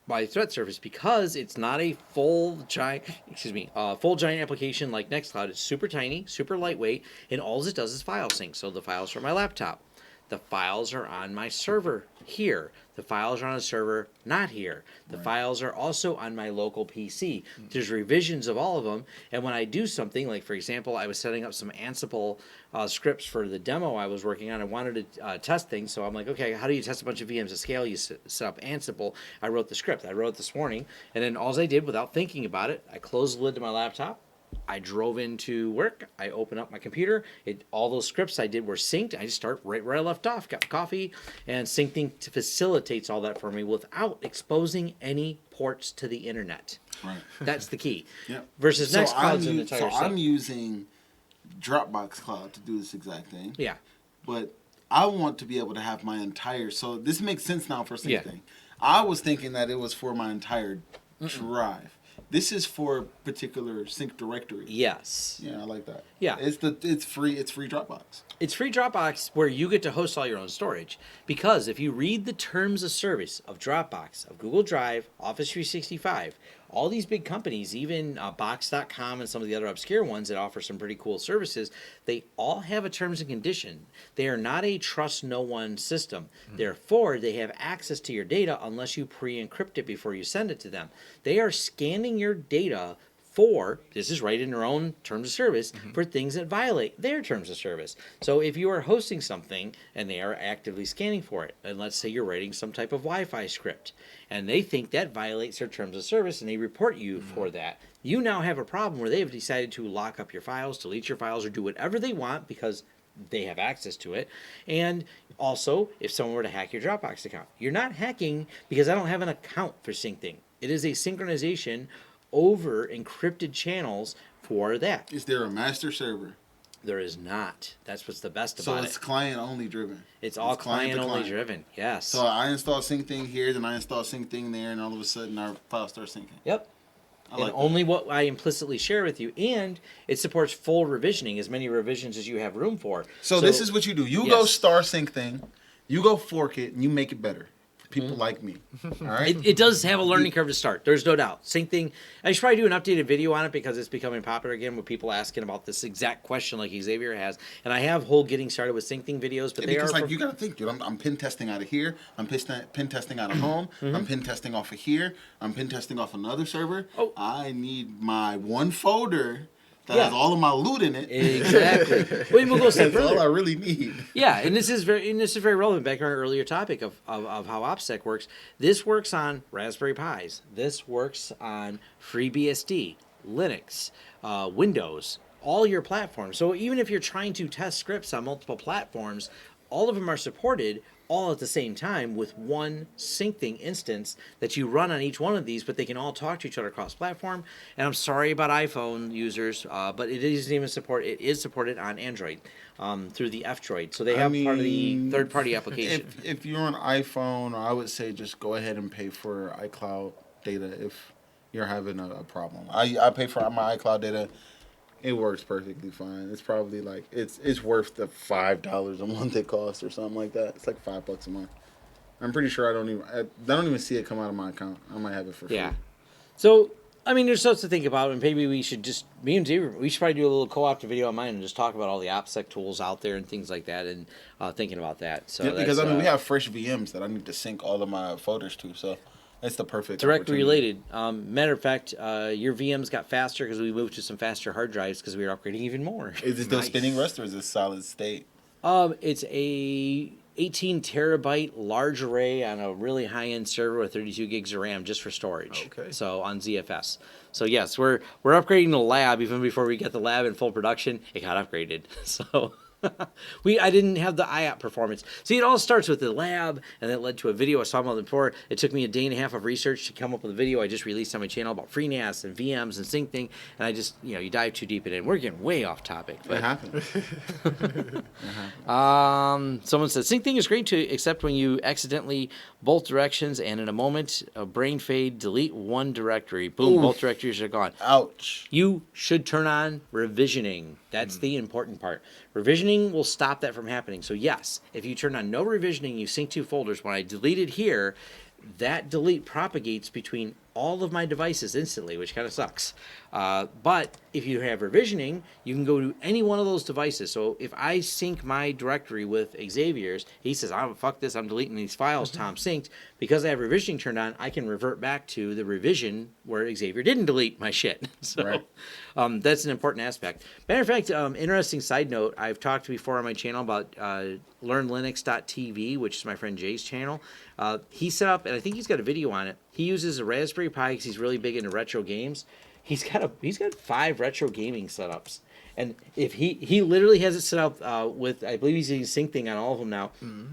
my threat surface because it's not a full giant application like Nextcloud. It's super tiny, super lightweight, and all it does is file sync. So the files are on my laptop. The files are on my server here. The files are on a server not here. The files are also on my local PC. There's revisions of all of them. And when I do something, like for example, I was setting up some Ansible scripts for the demo I was working on. I wanted to test things. So I'm like, okay, how do you test a bunch of VMs at scale? You set up Ansible. I wrote the script. I wrote it this morning. And then all I did without thinking about it, I closed the lid to my laptop. I drove into work. I opened up my computer. All those scripts I did were synced. I just start right where I left off. Got coffee, and syncing facilitates all that for me without exposing any ports to the internet. Right. That's the key. Yeah. Versus Nextcloud's an entire sync. I'm using Dropbox Cloud to do this exact thing. Yeah. But I want to be able to have my entire. So this makes sense now for sync thing. I was thinking that it was for my entire drive. This is for a particular sync directory. Yes. Yeah, I like that. Yeah. It's free Dropbox. It's free Dropbox where you get to host all your own storage. Because if you read the terms of service of Dropbox, of Google Drive, Office 365, all these big companies, even Box.com and some of the other obscure ones that offer some pretty cool services, they all have a terms and condition. They are not a trust no one system. Therefore, they have access to your data unless you pre-encrypt it before you send it to them. They are scanning your data for, this is right in their own terms of service, for things that violate their terms of service. So if you are hosting something and they are actively scanning for it, and let's say you're writing some type of Wi-Fi script, and they think that violates their terms of service and they report you for that, you now have a problem where they've decided to lock up your files, delete your files, or do whatever they want because they have access to it. And also, if someone were to hack your Dropbox account, you're not hacking because I don't have an account for syncing. It is a synchronization over encrypted channels for that. Is there a master server? There is not. That's what's the best So about it's it. client only driven. It's all client to client only client. driven. Yes. So I install SyncThing here, then I install SyncThing there, and all of a sudden our file starts syncing. Yep. I And like that. only what I implicitly share with you, and it supports full revisioning, as many revisions as you have room for. So this is what you do. You yes. go star SyncThing, you go fork it, and you make it better for people like me. All right. It does have a learning curve to start. There's no doubt. Same thing. I should probably do an updated video on it because it's becoming popular again with people asking about this exact question like Xavier has. And I have whole getting started with SyncThing videos, but they Because are like you gotta think, dude. I'm pin testing out of here. I'm pin testing out of home. I'm pin testing off of here. I'm pin testing off another server. Oh. I need my one folder that Yeah. has all of my loot in it. Exactly. Well, we'll go a step That's all further. I really need. Yeah, and this is very relevant back to our earlier topic of how OPSEC works. This works on Raspberry Pis. This works on FreeBSD, Linux, Windows, all your platforms. So even if you're trying to test scripts on multiple platforms, all of them are supported all at the same time with one SyncThing instance that you run on each one of these, but they can all talk to each other cross-platform. And I'm sorry about iPhone users, but it isn't even it is supported on Android through the F-Droid. So they have part of the third-party application. If you're on iPhone, I would say just go ahead and pay for iCloud data if you're having a problem. I pay for my iCloud data. It works perfectly fine. It's probably like it's worth the $5 a month it costs or something like that. It's like $5 a month. I'm pretty sure I don't even see it come out of my account. I might have it for free. Yeah. So I mean, there's stuff to think about, and maybe we should just me and Xavier, we should probably do a little co-op video on mine and just talk about all the OPSEC tools out there and things like that, and thinking about that. So Yeah, because that's, we have fresh VMs that I need to sync all of my folders to. So it's the perfect directly opportunity. related. Matter of fact, your VMs got faster because we moved to some faster hard drives because we were upgrading even more. Is it still spinning rust or is it solid state? It's a 18 terabyte large array on a really high end server with 32 gigs of RAM just for storage. Okay. So on ZFS. So yes, we're upgrading the lab even before we get the lab in full production. It got upgraded. So. I didn't have the IOP performance. See, it all starts with the lab, and it led to a video I saw about it before. It took me a day and a half of research to come up with a video I just released on my channel about FreeNAS and VMs and SyncThing, and I just, you dive too deep in it. We're getting way off topic. It happens. Someone said, SyncThing is great to except when you accidentally both directions, and in a moment, a brain fade, delete one directory. Boom, both directories are gone. Ouch. You should turn on revisioning. That's the important part. Revisioning will stop that from happening. So yes, if you turn on no revisioning, you sync two folders. When I delete it here, that delete propagates between all of my devices instantly, which kind of sucks. But if you have revisioning, you can go to any one of those devices. So if I sync my directory with Xavier's, he says, "Oh, fuck this, I'm deleting these files Tom synced." Because I have revisioning turned on, I can revert back to the revision where Xavier didn't delete my shit. So Right. that's an important aspect. Matter of fact, interesting side note, I've talked before on my channel about learnlinux.tv, which is my friend Jay's channel. He set up, and I think he's got a video on it. He uses a Raspberry Pi because he's really big into retro games. He's got 5 retro gaming setups, and if he literally has it set up with, I believe he's using SyncThing on all of them now. Mm-hmm.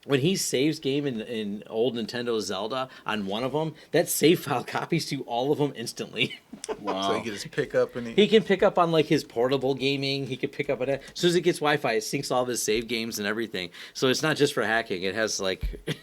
When he saves game in old Nintendo Zelda on one of them, that save file copies to all of them instantly. Wow. So you can just pick up He can pick up on like his portable gaming. He could pick up on it. As soon as it gets Wi-Fi, it syncs all of his save games and everything. So it's not just for hacking. It has like...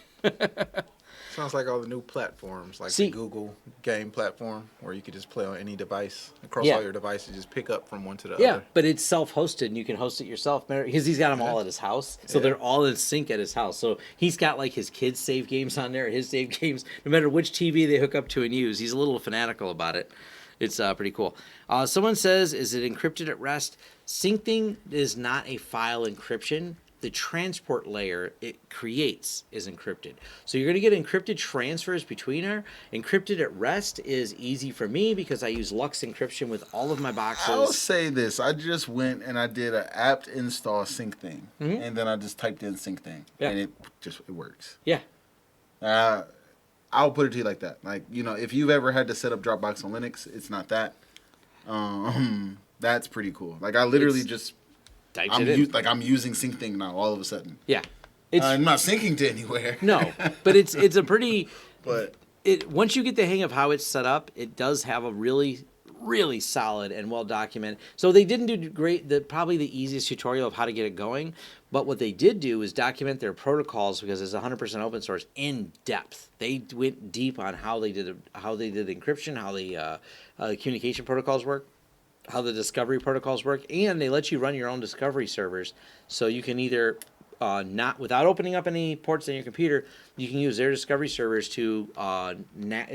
Sounds like all the new platforms, like See- the Google game platform, where you could just play on any device across Yeah. all your devices, just pick up from one to the Yeah, other. but it's self-hosted, and you can host it yourself. Because he's got them all at his house, so they're all in sync at his house. So he's got like his kids' save games on there, his save games, no matter which TV they hook up to and use. He's a little fanatical about it. It's pretty cool. Someone says, is it encrypted at rest? SyncThing is not a file encryption. The transport layer it creates is encrypted. So you're going to get encrypted transfers between her. Encrypted at rest is easy for me because I use Lux encryption with all of my boxes. I'll say this. I just went and I did an apt install SyncThing. And then I just typed in SyncThing. Yeah. And it works. Yeah. I'll put it to you like that. Like, if you've ever had to set up Dropbox on Linux, it's not that. That's pretty cool. Like, I literally Typed it in. I'm using SyncThing now all of a sudden. Yeah. It's I'm not syncing to anywhere. no, but it's a pretty But once you get the hang of how it's set up, it does have a really, really solid and well documented. So they didn't do great. Probably the easiest tutorial of how to get it going. But what they did do is document their protocols, because it's 100% open source, in depth. They went deep on how they did encryption, how the communication protocols work, how the discovery protocols work, and they let you run your own discovery servers. So you can either not without opening up any ports on your computer, you can use their discovery servers to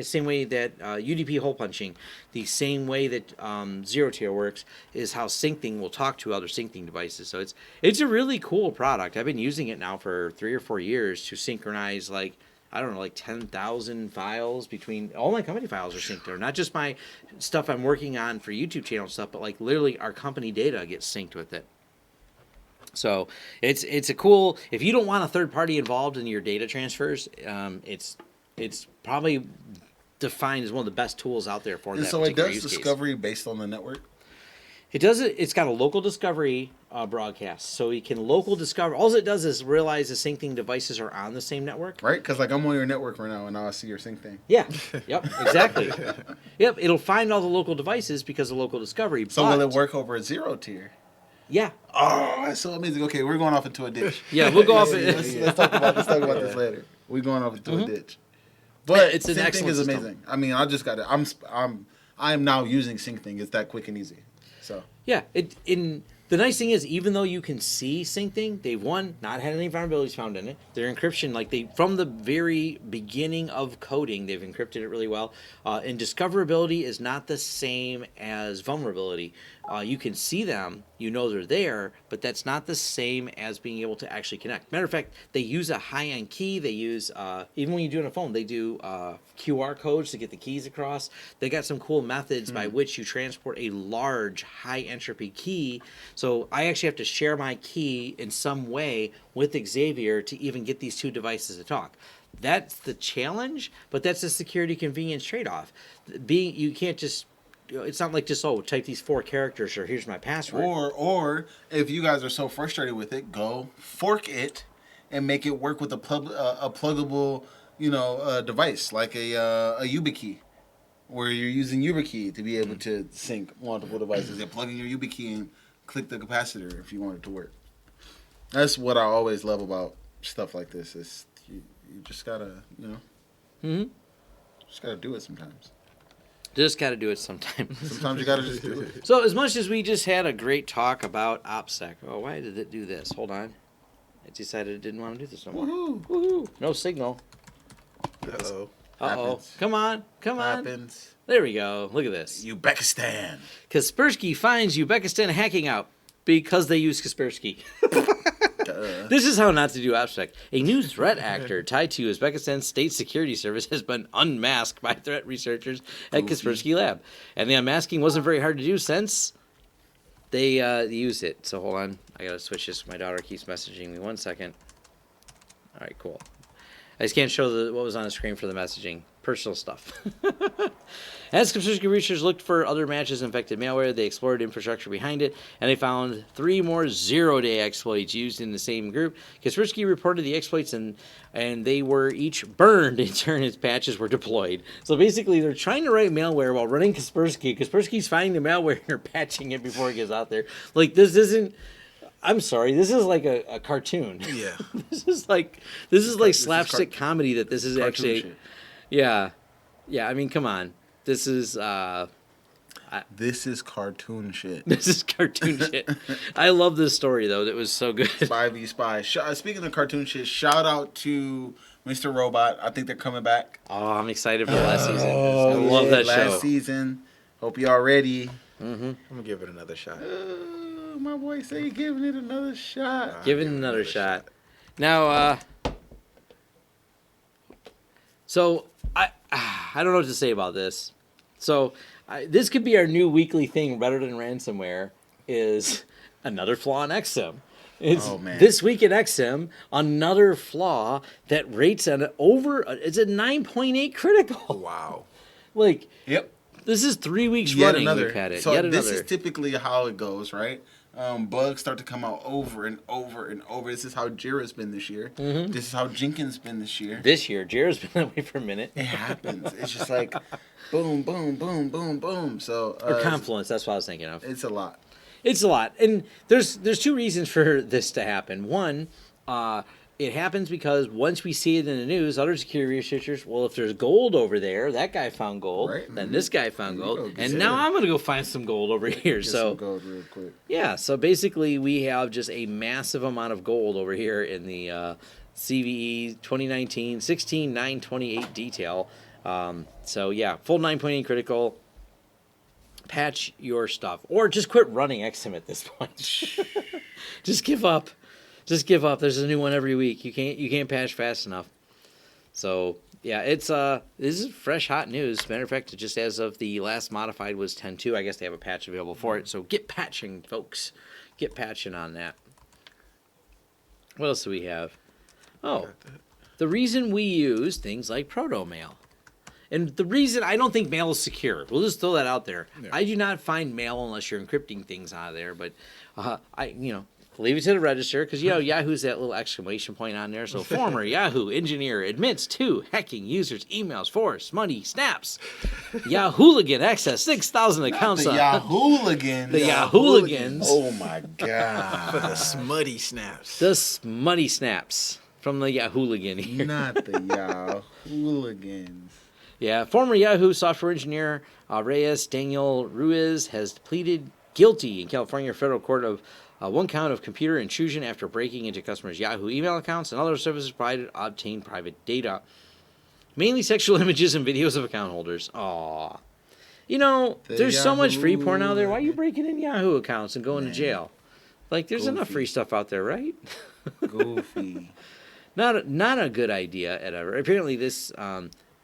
same way that UDP hole punching, the same way that zero tier works is how Syncthing will talk to other Syncthing devices. So it's a really cool product. I've been using it now for 3 or 4 years to synchronize like 10,000 files between all my company files are synced there. Not just my stuff I'm working on for YouTube channel stuff, but like literally our company data gets synced with it. So it's a cool. If you don't want a third party involved in your data transfers, it's probably defined as one of the best tools out there for that. So it does use discovery case. Based on the network. It does it. It's got a local discovery broadcast, so you can local discover. All it does is realize the Syncthing devices are on the same network. Right, because like I'm on your network right now, and now I see your Syncthing. Yeah. Yep. Exactly. Yep. It'll find all the local devices because of local discovery. So will it work over a zero tier? Yeah. Oh, that's so amazing. Okay, we're going off into a ditch. Yeah, we'll go off. Let's talk about this later. We're going off into a ditch. But it's an Syncthing excellent is system. amazing. I mean, I just got it. I'm now using Syncthing. It's that quick and easy. So yeah, the nice thing is, even though you can see Syncthing, they've not had any vulnerabilities found in it. Their encryption, from the very beginning of coding, they've encrypted it really well. And discoverability is not the same as vulnerability. You can see them, you know they're there, but that's not the same as being able to actually connect. Matter of fact, they use a high-end key. They use, even when you do it on a phone, they do QR codes to get the keys across. They got some cool methods by which you transport a large, high-entropy key. So I actually have to share my key in some way with Xavier to even get these two devices to talk. That's the challenge, but that's a security convenience trade-off. You can't just... It's not like just type these 4 characters or here's my password. Or if you guys are so frustrated with it, go fork it and make it work with a pluggable device like a YubiKey, where you're using YubiKey to be able to sync multiple devices. You plug in your YubiKey and click the capacitor if you want it to work. That's what I always love about stuff like this. Is you just gotta just gotta do it sometimes. Just got to do it sometime. Sometimes you got to just do it. So as much as we just had a great talk about OPSEC, why did it do this? Hold on. It decided it didn't want to do this no more. Woohoo. Woohoo. No signal. Uh-oh. Happens. Come on. Happens. There we go. Look at this. Uzbekistan. Kaspersky finds Uzbekistan hacking out because they use Kaspersky. This is how not to do OPSEC. A new threat actor tied to Uzbekistan's state security service has been unmasked by threat researchers at Kaspersky Lab. And the unmasking wasn't very hard to do since they used it. So hold on. I got to switch this. My daughter keeps messaging me. 1 second. All right, cool. I just can't show what was on the screen for the messaging. Personal stuff. As Kaspersky researchers looked for other matches of infected malware, they explored infrastructure behind it, and they found 3 more zero-day exploits used in the same group. Kaspersky reported the exploits, and they were each burned in turn as patches were deployed. So basically, they're trying to write malware while running Kaspersky. Kaspersky's finding the malware and they're patching it before it gets out there. Like, this isn't... I'm sorry. This is like a cartoon. Yeah. This is like slapstick comedy. That this is actually, shit. yeah. I mean, come on. This is This is cartoon shit. this is cartoon shit. I love this story though. That was so good. Spy v Spy. Speaking of cartoon shit, shout out to Mr. Robot. I think they're coming back. Oh, I'm excited for last season. I love that last show. season. Hope y'all ready. I'm gonna give it another shot. My boy say he giving it another shot. Give it another shot. Now, so I don't know what to say about this. So this could be our new weekly thing, better than ransomware, is another flaw in XSIM. It's this week in XSIM, another flaw that rates it's a 9.8 critical. Wow. Like, Yep. this is 3 weeks Yet running another. we've had it. So Yet this another. is typically how it goes, right? bugs start to come out over and over and over. This is how Jira's been this year. This is how Jenkins been this year. This year, Jared's been that way for a minute. It happens. It's just like boom, boom, boom, boom, boom. So Or Confluence, that's what I was thinking of. it's a lot. It's a lot. And there's two reasons for this to happen. One, it happens because once we see it in the news, other security researchers, well, if there's gold over there, that guy found gold, Right. then this guy found There you gold, go. and Yeah. now I'm going to go find some gold over here. Get So some gold real quick. yeah, so basically we have just a massive amount of gold over here in the CVE 2019 16928 detail. So yeah, full 9.8 critical. Patch your stuff, or just quit running XM at this point. Just give up. Just give up. There's a new one every week. You can't patch fast enough. So yeah, it's this is fresh hot news. Matter of fact, just as of the last modified was 10.2. I guess they have a patch available for it. So get patching, folks. Get patching on that. What else do we have? Oh, the reason we use things like proto-mail. And the reason I don't think mail is secure, we'll just throw that out there. Yeah. I do not find mail unless you're encrypting things out of there. But leave it to the register because Yahoo's that little exclamation point on there. So former Yahoo engineer admits to hacking users' emails for smutty snaps. Yahooligans access 6,000 accounts. The Yahooligans. The Yahooligans. Oh my For god. the smutty snaps. The smutty snaps from the Yahooligans here. Not the Yahooligans. Yeah, former Yahoo software engineer Reyes Daniel Ruiz has pleaded guilty in California federal court of one count of computer intrusion after breaking into customers' Yahoo email accounts and other services provided to obtain private data, mainly sexual images and videos of account holders. Aw. There's so much free porn out there. Why are you breaking in Yahoo accounts and going to jail? Like, there's enough Goofy. free stuff out there, right? Goofy. Not a good idea at ever. Apparently, this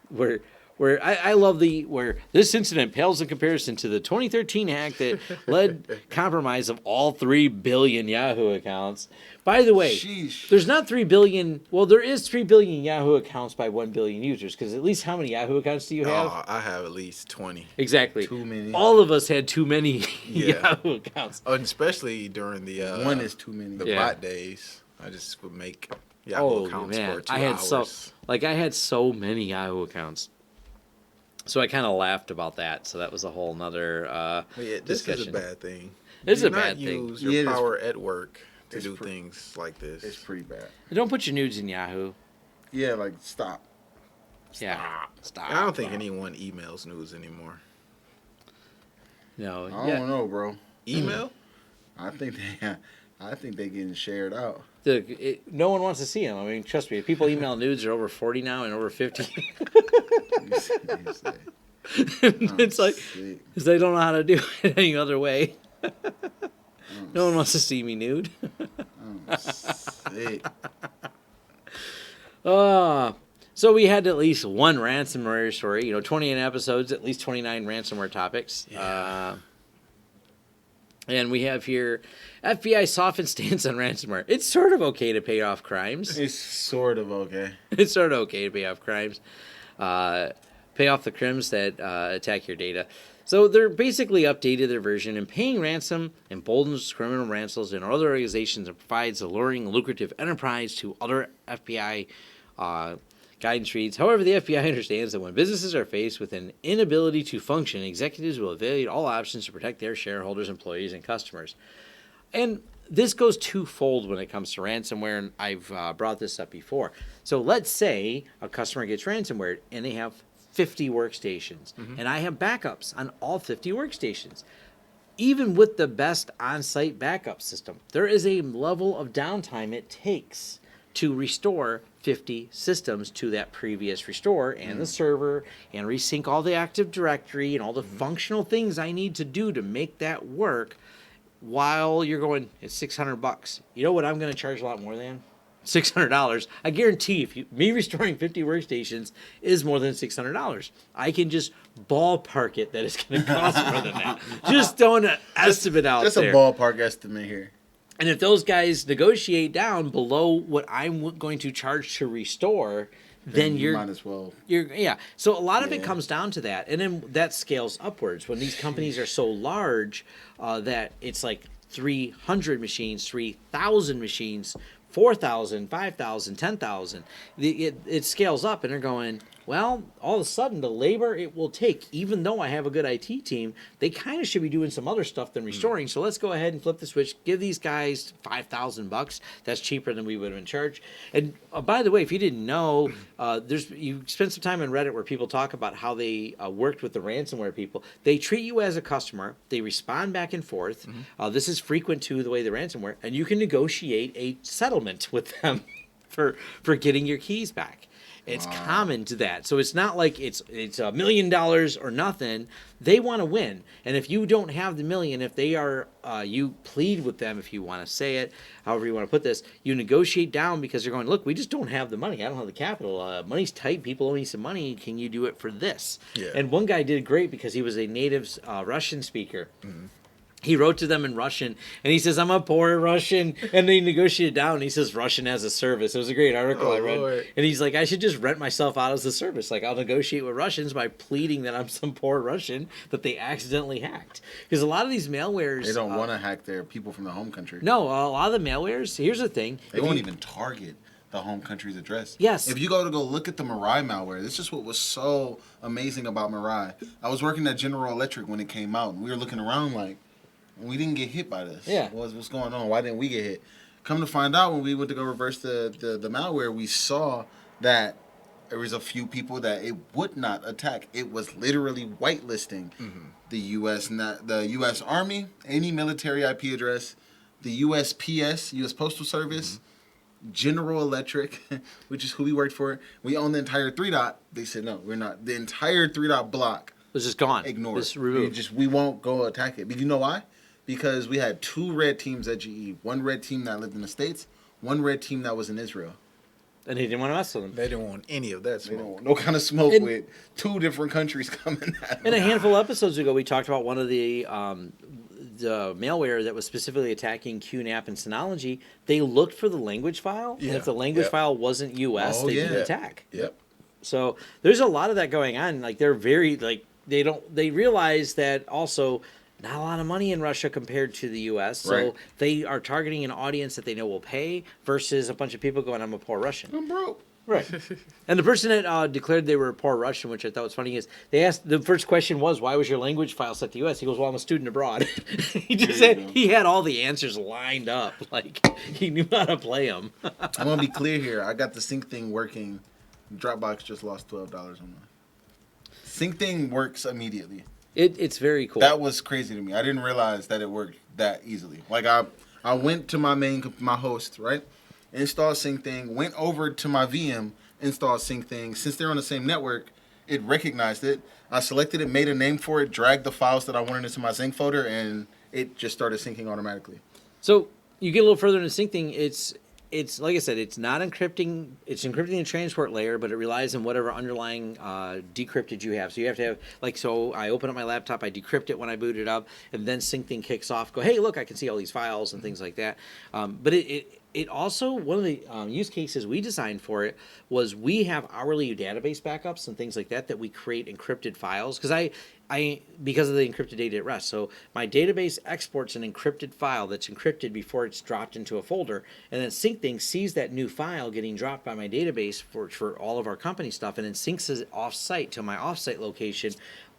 where I love where this incident pales in comparison to the 2013 hack that led compromise of all 3 billion Yahoo accounts. By the way, Sheesh. there's not 3 billion. Well, there is 3 billion Yahoo accounts by 1 billion users. Because at least how many Yahoo accounts do you have? Oh, I have at least 20. Exactly. Too many. All of us had too many Yeah. Yahoo accounts. Oh, and especially during the One is too many. the Yeah. bot days. I just would make Yahoo accounts for 2 I had hours. I had so many Yahoo accounts. So I kind of laughed about that. So that was a whole nother But yeah, this discussion. is a bad thing. It's Do a not bad thing. use your Yeah, it is. power at work to It's do pr- things like this. It's pretty bad. Don't put your nudes in Yahoo. Yeah, like stop. Yeah. Stop. I don't think anyone emails news anymore. No. I Yeah. don't know, bro. Email? I think they getting shared out. No one wants to see them. I mean, trust me. If people email nudes are over 40 now and over 50. You say. It's like Sick. because they don't know how to do it any other way. No one wants to see me nude. I'm sick. So we had at least one ransomware story. 29 episodes, at least 29 ransomware topics. Yeah. And we have here FBI softens stance on ransomware. It's sort of okay to pay off crimes. It's sort of okay. It's sort of okay to pay off crimes. Pay off the crims that attack your data. So they're basically updated their version, and paying ransom emboldens criminal ransoms and other organizations and provides alluring, lucrative enterprise to other FBI guidance reads. However, the FBI understands that when businesses are faced with an inability to function, executives will evaluate all options to protect their shareholders, employees, and customers. And this goes twofold when it comes to ransomware, and I've brought this up before. So let's say a customer gets ransomware and they have 50 workstations, and I have backups on all 50 workstations. Even with the best on-site backup system, there is a level of downtime it takes to restore 50 systems to that previous restore and the server and resync all the Active Directory and all the functional things I need to do to make that work while you're going, it's $600. You know what I'm going to charge a lot more than? $600. I guarantee me restoring 50 workstations is more than $600. I can just ballpark it that it's going to cost more than that. Just throwing an estimate out Just there. a ballpark estimate here. And if those guys negotiate down below what I'm going to charge to restore, then you you're might as well. yeah. So a lot of it Yeah. comes down to that, and then that scales upwards when these companies are so large that it's like 300 machines, 3,000 machines, 4,000, 5,000, 10,000. It scales up, and they're going, well, all of a sudden, the labor it will take, even though I have a good IT team, they kind of should be doing some other stuff than restoring. So let's go ahead and flip the switch. Give these guys $5,000. That's cheaper than we would have been charged. And by the way, if you didn't know, you spend some time on Reddit where people talk about how they worked with the ransomware people. They treat you as a customer. They respond back and forth. This is frequent too, the way the ransomware, and you can negotiate a settlement with them for getting your keys back. It's common to that. So it's not like it's $1 million or nothing. They want to win. And if you don't have the million, if they are, you plead with them, if you want to say it, however you want to put this, you negotiate down because they're going, look, we just don't have the money. I don't have the capital. Money's tight. People owe me some money. Can you do it for this? Yeah. And one guy did great because he was a native Russian speaker. He wrote to them in Russian, and he says, I'm a poor Russian. And they negotiated down, and he says, Russian as a service. It was a great article I read. Lord. And he's like, I should just rent myself out as a service. Like, I'll negotiate with Russians by pleading that I'm some poor Russian that they accidentally hacked. Because a lot of these malwares... They don't want to hack their people from the home country. No, a lot of the malwares, here's the thing. They won't even target the home country's address. Yes. If you go look at the Mirai malware, this is what was so amazing about Mirai. I was working at General Electric when it came out, and we were looking around like, we didn't get hit by this. Yeah. What's going on? Why didn't we get hit? Come to find out, when we went to go reverse the malware, we saw that there was a few people that it would not attack. It was literally whitelisting the U.S. the U.S. Army, any military IP address, the USPS, U.S. Postal Service, General Electric, which is who we worked for. We own the entire 3 dot. They said, no, we're not. The entire 3 dot block. It was just gone. Ignored. Just removed. We won't go attack it. But you know why? Because we had 2 red teams at GE. One red team that lived in the States, one red team that was in Israel. And he didn't want to mess with them. They didn't want any of that They smoke. don't want no kind of smoke with 2 different countries coming at them. And a handful of episodes ago, we talked about one of the malware that was specifically attacking QNAP and Synology. They looked for the language file, and if the language file wasn't US, they didn't attack. Yep. So there's a lot of that going on. Like they're very they realize that also not a lot of money in Russia compared to the U.S. So they are targeting an audience that they know will pay versus a bunch of people going, I'm a poor Russian. I'm broke. Right. And the person that declared they were a poor Russian, which I thought was funny, is they asked, the first question was, why was your language file set to U.S.? He goes, well, I'm a student abroad. He just said he had all the answers lined up. Like he knew how to play them. I'm going to be clear here. I got the sync thing working. Dropbox just lost $12 on mine. Sync thing works immediately. It's very cool. That was crazy to me. I didn't realize that it worked that easily. Like I went to my host, right? Installed sync thing, went over to my VM, installed sync thing. Since they're on the same network, it recognized it. I selected it, made a name for it, dragged the files that I wanted into my Zinc folder, and it just started syncing automatically. So you get a little further into sync thing, it's like I said, it's not encrypting. It's encrypting the transport layer, but it relies on whatever underlying decrypted you have. So you have to have, like, so I open up my laptop, I decrypt it when I boot it up, and then sync thing kicks off. Go, hey, look, I can see all these files and things like that. But it also, one of the use cases we designed for it was we have hourly database backups and things like that we create encrypted files. Because I because of the encrypted data at rest. So my database exports an encrypted file that's encrypted before it's dropped into a folder. And then SyncThing sees that new file getting dropped by my database for all of our company stuff, and then syncs it off-site to my off-site location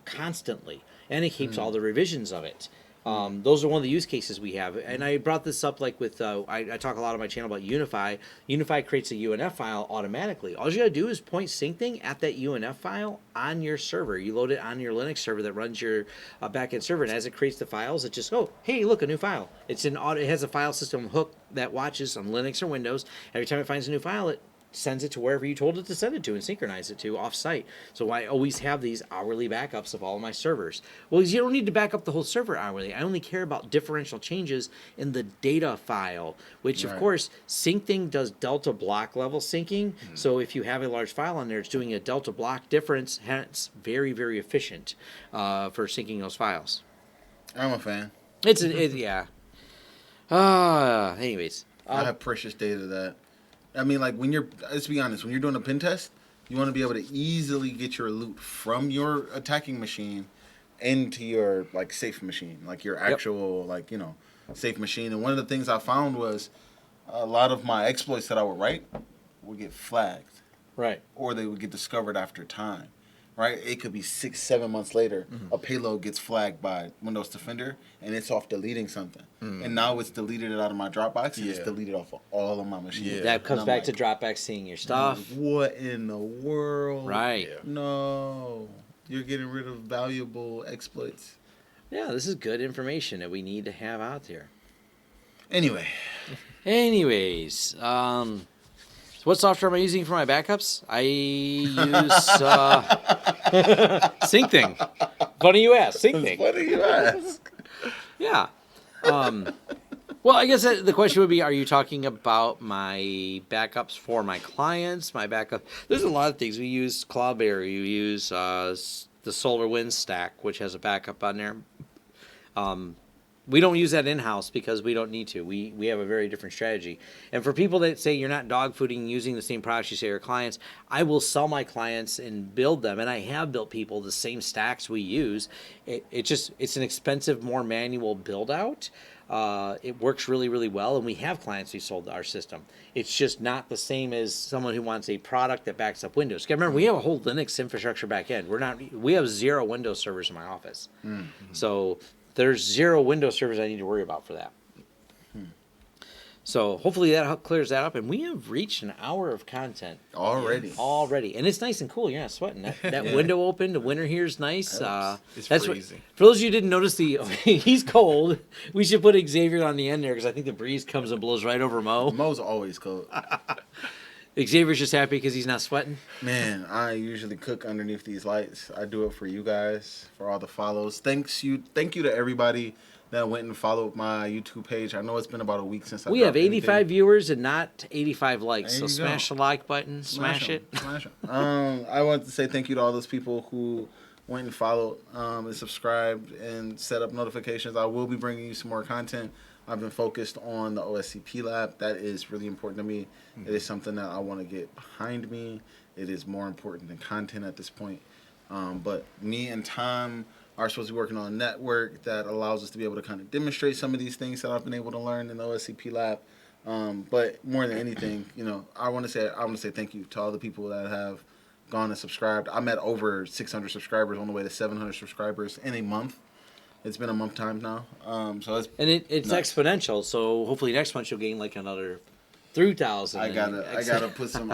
constantly. And it keeps all the revisions of it. Those are one of the use cases we have. And I brought this up like with, I talk a lot on my channel about Unify. Unify creates a UNF file automatically. All you got to do is point SyncThing at that UNF file on your server. You load it on your Linux server that runs your backend server. And as it creates the files, it just, oh, hey, look, a new file. It has a file system hook that watches on Linux or Windows. Every time it finds a new file, it sends it to wherever you told it to send it to and synchronize it to off-site. So I always have these hourly backups of all of my servers. Well, you don't need to back up the whole server hourly. I only care about differential changes in the data file, which, of course, SyncThing does delta block level syncing. So if you have a large file on there, it's doing a delta block difference, hence very, very efficient for syncing those files. I'm a fan. Yeah. Anyways. I have precious data that... I mean, like, let's be honest, when you're doing a pen test, you want to be able to easily get your loot from your attacking machine into your, like, safe machine, like your actual, like, you know, safe machine. And one of the things I found was a lot of my exploits that I would write would get flagged. Right. Or they would get discovered after time. Right? It could be 6-7 months later, a payload gets flagged by Windows Defender, and it's off deleting something. And now it's deleted it out of my Dropbox, and it's deleted off of all of my machines. Yeah. That comes back to Dropbox seeing your stuff. What in the world? Right. Yeah. No. You're getting rid of valuable exploits. Yeah, this is good information that we need to have out there. Anyway. Anyways, so what software am I using for my backups? I use SyncThing. Funny you ask. SyncThing. Funny you ask. Yeah. Well, I guess the question would be, are you talking about my backups for my clients? My backup. There's a lot of things. We use Cloudberry. We use the SolarWinds stack, which has a backup on there. We don't use that in-house because we don't need to. We have a very different strategy. And for people that say you're not dog-fooding using the same products you say your clients, I will sell my clients and build them. And I have built people the same stacks we use. It's an expensive, more manual build-out. It works really, really well. And we have clients who sold our system. It's just not the same as someone who wants a product that backs up Windows. Remember, we have a whole Linux infrastructure back end. We have 0 Windows servers in my office. So there's 0 Windows servers I need to worry about for that. So hopefully that clears that up. And we have reached an hour of content. Already. And it's nice and cool. You're not sweating. That window open. The winter here is nice. It's that's freezing. For those of you who didn't notice, he's cold. We should put Xavier on the end there because I think the breeze comes and blows right over Mo. Mo's always cold. Xavier's just happy because he's not sweating. Man, I usually cook underneath these lights. I do it for you guys, for all the follows. Thank you to everybody that went and followed my YouTube page. I know it's been about a week since I We have 85 anything. viewers and not 85 likes. There So you smash go. the like button. Smash it. Smash it. I want to say thank you to all those people who went and followed and subscribed and set up notifications. I will be bringing you some more content. I've been focused on the OSCP lab. That is really important to me. It is something that I want to get behind me. It is more important than content at this point. But me and Tom are supposed to be working on a network that allows us to be able to kind of demonstrate some of these things that I've been able to learn in the OSCP lab. But more than anything, I want to say thank you to all the people that have gone and subscribed. I'm at over 600 subscribers, on the way to 700 subscribers in a month. It's been a month time now. So it's nuts. exponential. So hopefully next month you'll gain like another 3,000. I gotta put some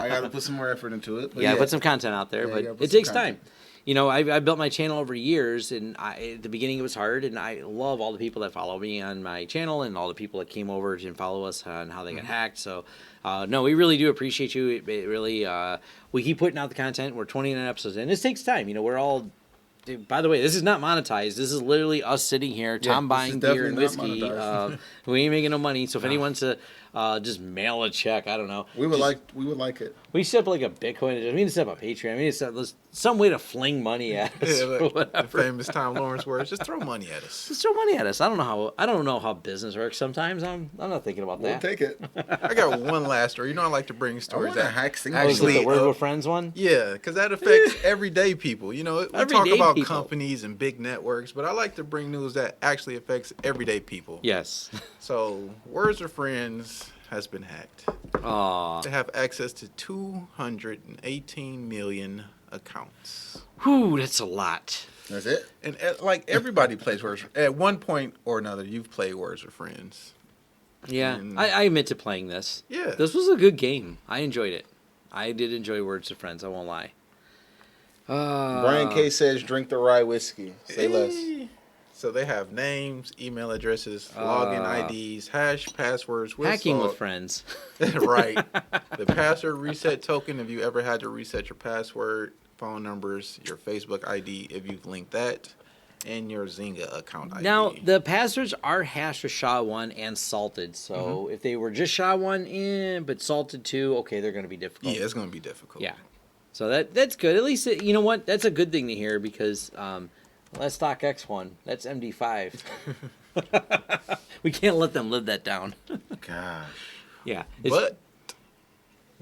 more effort into it. But yeah, put some content out there, Yeah, but it takes time. I built my channel over years, and at the beginning it was hard, and I love all the people that follow me on my channel and all the people that came over and follow us on how they got hacked. So, no, we really do appreciate you. It really, we keep putting out the content. We're 29 episodes, and this takes time. We're all. By the way, this is not monetized. This is literally us sitting here, Tom buying beer and whiskey. We ain't making no money. So if anyone wants to just mail a check, I don't know. We would like it. We set up like a Bitcoin. We need to set up a Patreon. We need to set up some way to fling money at us. The famous Tom Lawrence words: just throw money at us. Just throw money at us. I don't know how business works. Sometimes I'm not thinking about that. We'll take it. I got one last story. I like to bring stories that Actually, the Word with Friends one. Yeah, because that affects everyday people. We talk Everyday about people. companies and big networks, but I like to bring news that actually affects everyday people. Yes. So, Words with Friends has been hacked. Aw. They have access to 218 million accounts. Whew, that's a lot. That's it. And everybody plays Words. At one point or another, you've played Words with Friends. Yeah, And- I admit to playing this. Yeah. This was a good game. I enjoyed it. I did enjoy Words with Friends. I won't lie. Brian K says, "Drink the rye whiskey." Say less. So they have names, email addresses, login IDs, hash passwords. Hacking with friends. Right. The password reset token, if you ever had to reset your password, phone numbers, your Facebook ID, if you've linked that, and your Zynga account ID. Now, the passwords are hashed with SHA-1 and salted. So if they were just SHA-1 but salted too, okay, they're going to be difficult. Yeah, it's going to be difficult. Yeah. So that's good. At least, you know what? That's a good thing to hear because let's talk X1. That's MD5. We can't let them live that down. Gosh. Yeah. But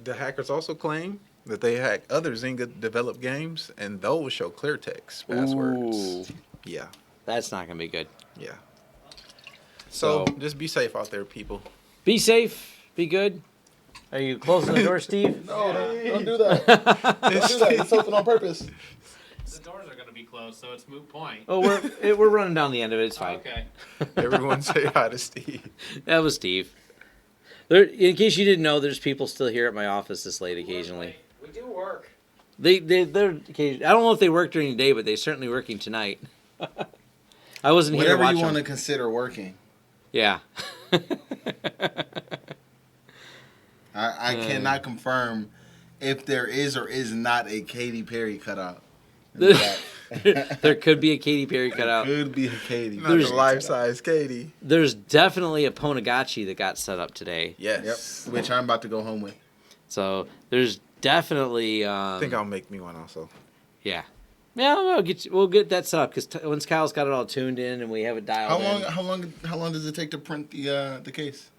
the hackers also claim that they hack other Zynga developed games, and those show clear text passwords. Ooh. Yeah. That's not going to be good. Yeah. So just be safe out there, people. Be safe. Be good. Are you closing the door, Steve? No, don't do that. Don't do that. It's open on purpose. The doors are going to be closed, so it's moot point. Oh, we're running down the end of it. It's fine. Okay. Everyone say hi to Steve. That was Steve. There, in case you didn't know, there's people still here at my office this late occasionally. We do work. They're occasionally. I don't know if they work during the day, but they're certainly working tonight. I wasn't here to Whatever watch you want to them. consider working. Yeah. I cannot confirm if there is or is not a Katy Perry cutout. There could be a Katy Perry cutout. Could be a Katy. Not the life-size Katie. There's definitely a Ponagachi that got set up today. Yes. Yep. Which I'm about to go home with. So there's definitely. I think I'll make me one also. Yeah. Yeah, we'll get that set up because once Kyle's got it all tuned in and we have it dialed in. How long does it take to print the case?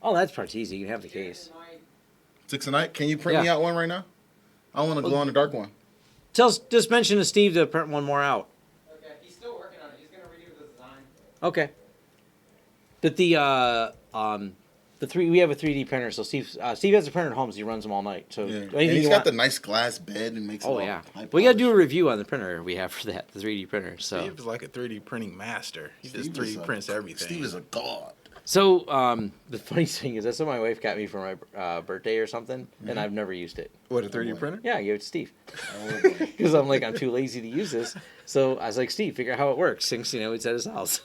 Oh, that's part's easy. You can have the case. 6 a night. Can you print me Yeah. out one right now? I want a glow in the dark one. Just mention to Steve to print one more out. Okay, he's still working on it. He's going to redo the design. Okay. But we have a 3D printer, so Steve has a printer at home, so he runs them all night. So Yeah. anything And he's you got want- the nice glass bed and makes it Oh all yeah, high we got to do a polished. review on the printer we have for that, the 3D printer. So Steve is like a 3D printing master. He just Steve 3D is prints everything. Steve is a god. So the funny thing is that's what my wife got me for my birthday or something, and I've never used it. What, a 3D printer? Yeah, I gave it to Steve Oh, boy. because I'm too lazy to use this. So I was like, Steve, figure out how it works. Since it's at his house.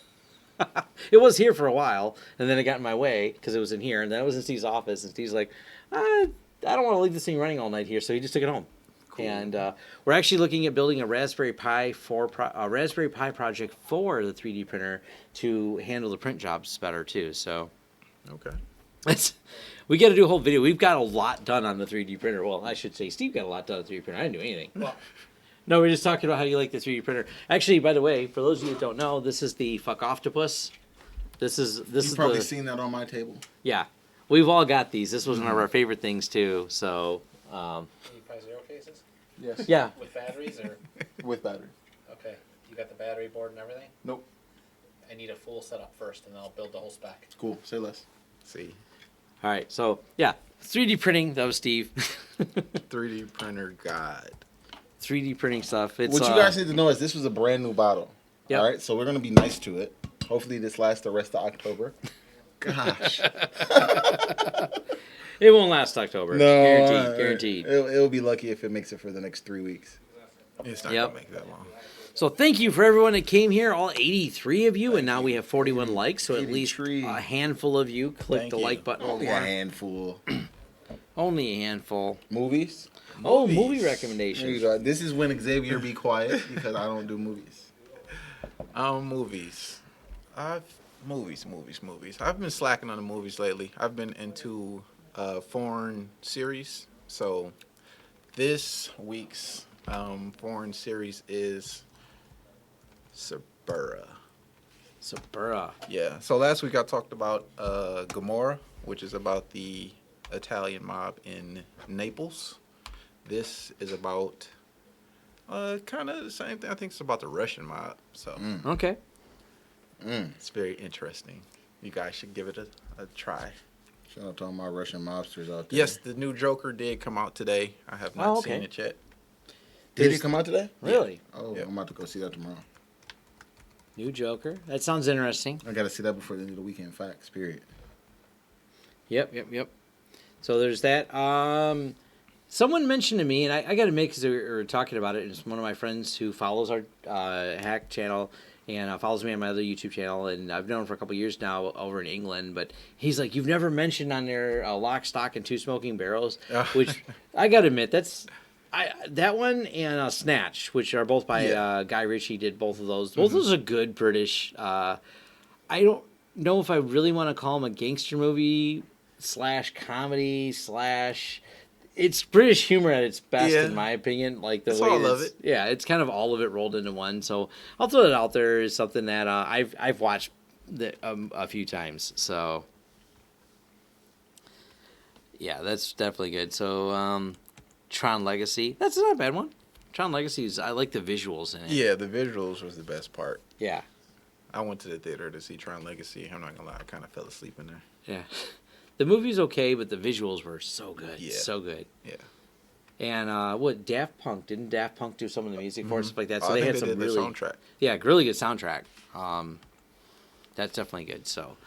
It was here for a while, and then it got in my way because it was in here, and then it was in Steve's office, and Steve's like, I don't want to leave this thing running all night here, so he just took it home. Cool. And we're actually looking at building a Raspberry Pi project for the 3D printer to handle the print jobs better too. So Okay. we got to do a whole video. We've got a lot done on the 3D printer. Well, I should say Steve got a lot done on the 3D printer. I didn't do anything. Well, No, we're just talking about how you like the 3D printer. Actually, by the way, for those of you that don't know, this is the fuck octopus. This is You've probably seen that on my table. yeah. We've all got these. This was one of our favorite things too. So you Pi Zero cases Yes. yeah. with batteries, or With battery. okay, you got the battery board and everything. Nope. I need a full setup first, and then I'll build the whole spec. Cool. Say less. See. All right. So yeah, 3D printing. That was Steve. 3D printer god. 3D printing stuff. It's What you guys need to know is this was a brand new bottle. Yep. All right, so we're gonna be nice to it. Hopefully, this lasts the rest of October. Gosh, It won't last October. Guaranteed. It'll be lucky if it makes it for the next 3 weeks. It's not Yep. gonna make that long. So thank you for everyone that came here, all 83 of you, and now we have 41 likes. So at least 83. a handful of you click Thank the you. like button. Only a handful. Only a handful. Movies. Oh, movie Movies. There you recommendations. go. This is when Xavier be quiet because I don't do movies. Movies. Movies. I've been slacking on the movies lately. I've been into foreign series. So this week's foreign series is Sabura. Sabura. Yeah. So last week I talked about Gomorrah, which is about the Italian mob in Naples. This is about kind of the same thing. I think it's about the Russian mob. So Okay. it's very interesting. You guys should give it a try. Shout out to all my Russian mobsters out there. Yes, the new Joker did come out today. I have not okay. seen it yet. Did it come out today? Really? Oh, Yep. I'm about to go see that tomorrow. New Joker. That sounds interesting. I gotta see that before the end of the weekend. Facts. Period. Yep. So there's that. Someone mentioned to me, and I got to admit because we were talking about it, and it's one of my friends who follows our hack channel and follows me on my other YouTube channel, and I've known him for a couple years now over in England, but he's like, you've never mentioned on there Lock, Stock, and Two Smoking Barrels, which I got to admit, that one and Snatch, which are both by Guy Ritchie, did both of those. Both of those are good British. I don't know if I really want to call them a gangster movie / comedy / it's British humor at its best, Yeah. in my opinion. Like the It's way all of it's- it. Yeah, it's kind of all of it rolled into one. So I'll throw it out there as something that I've watched a few times. So yeah, that's definitely good. So Tron Legacy, that's not a bad one. Tron Legacy I like the visuals in it. Yeah, the visuals was the best part. Yeah. I went to the theater to see Tron Legacy. I'm not gonna lie, I kind of fell asleep in there. Yeah. The movie's okay, but the visuals were so good. Yeah. So good. Yeah. And what Daft Punk didn't Daft Punk do some of the music for it, stuff like that? So I they think had some did the really soundtrack. really good soundtrack. That's definitely good. So,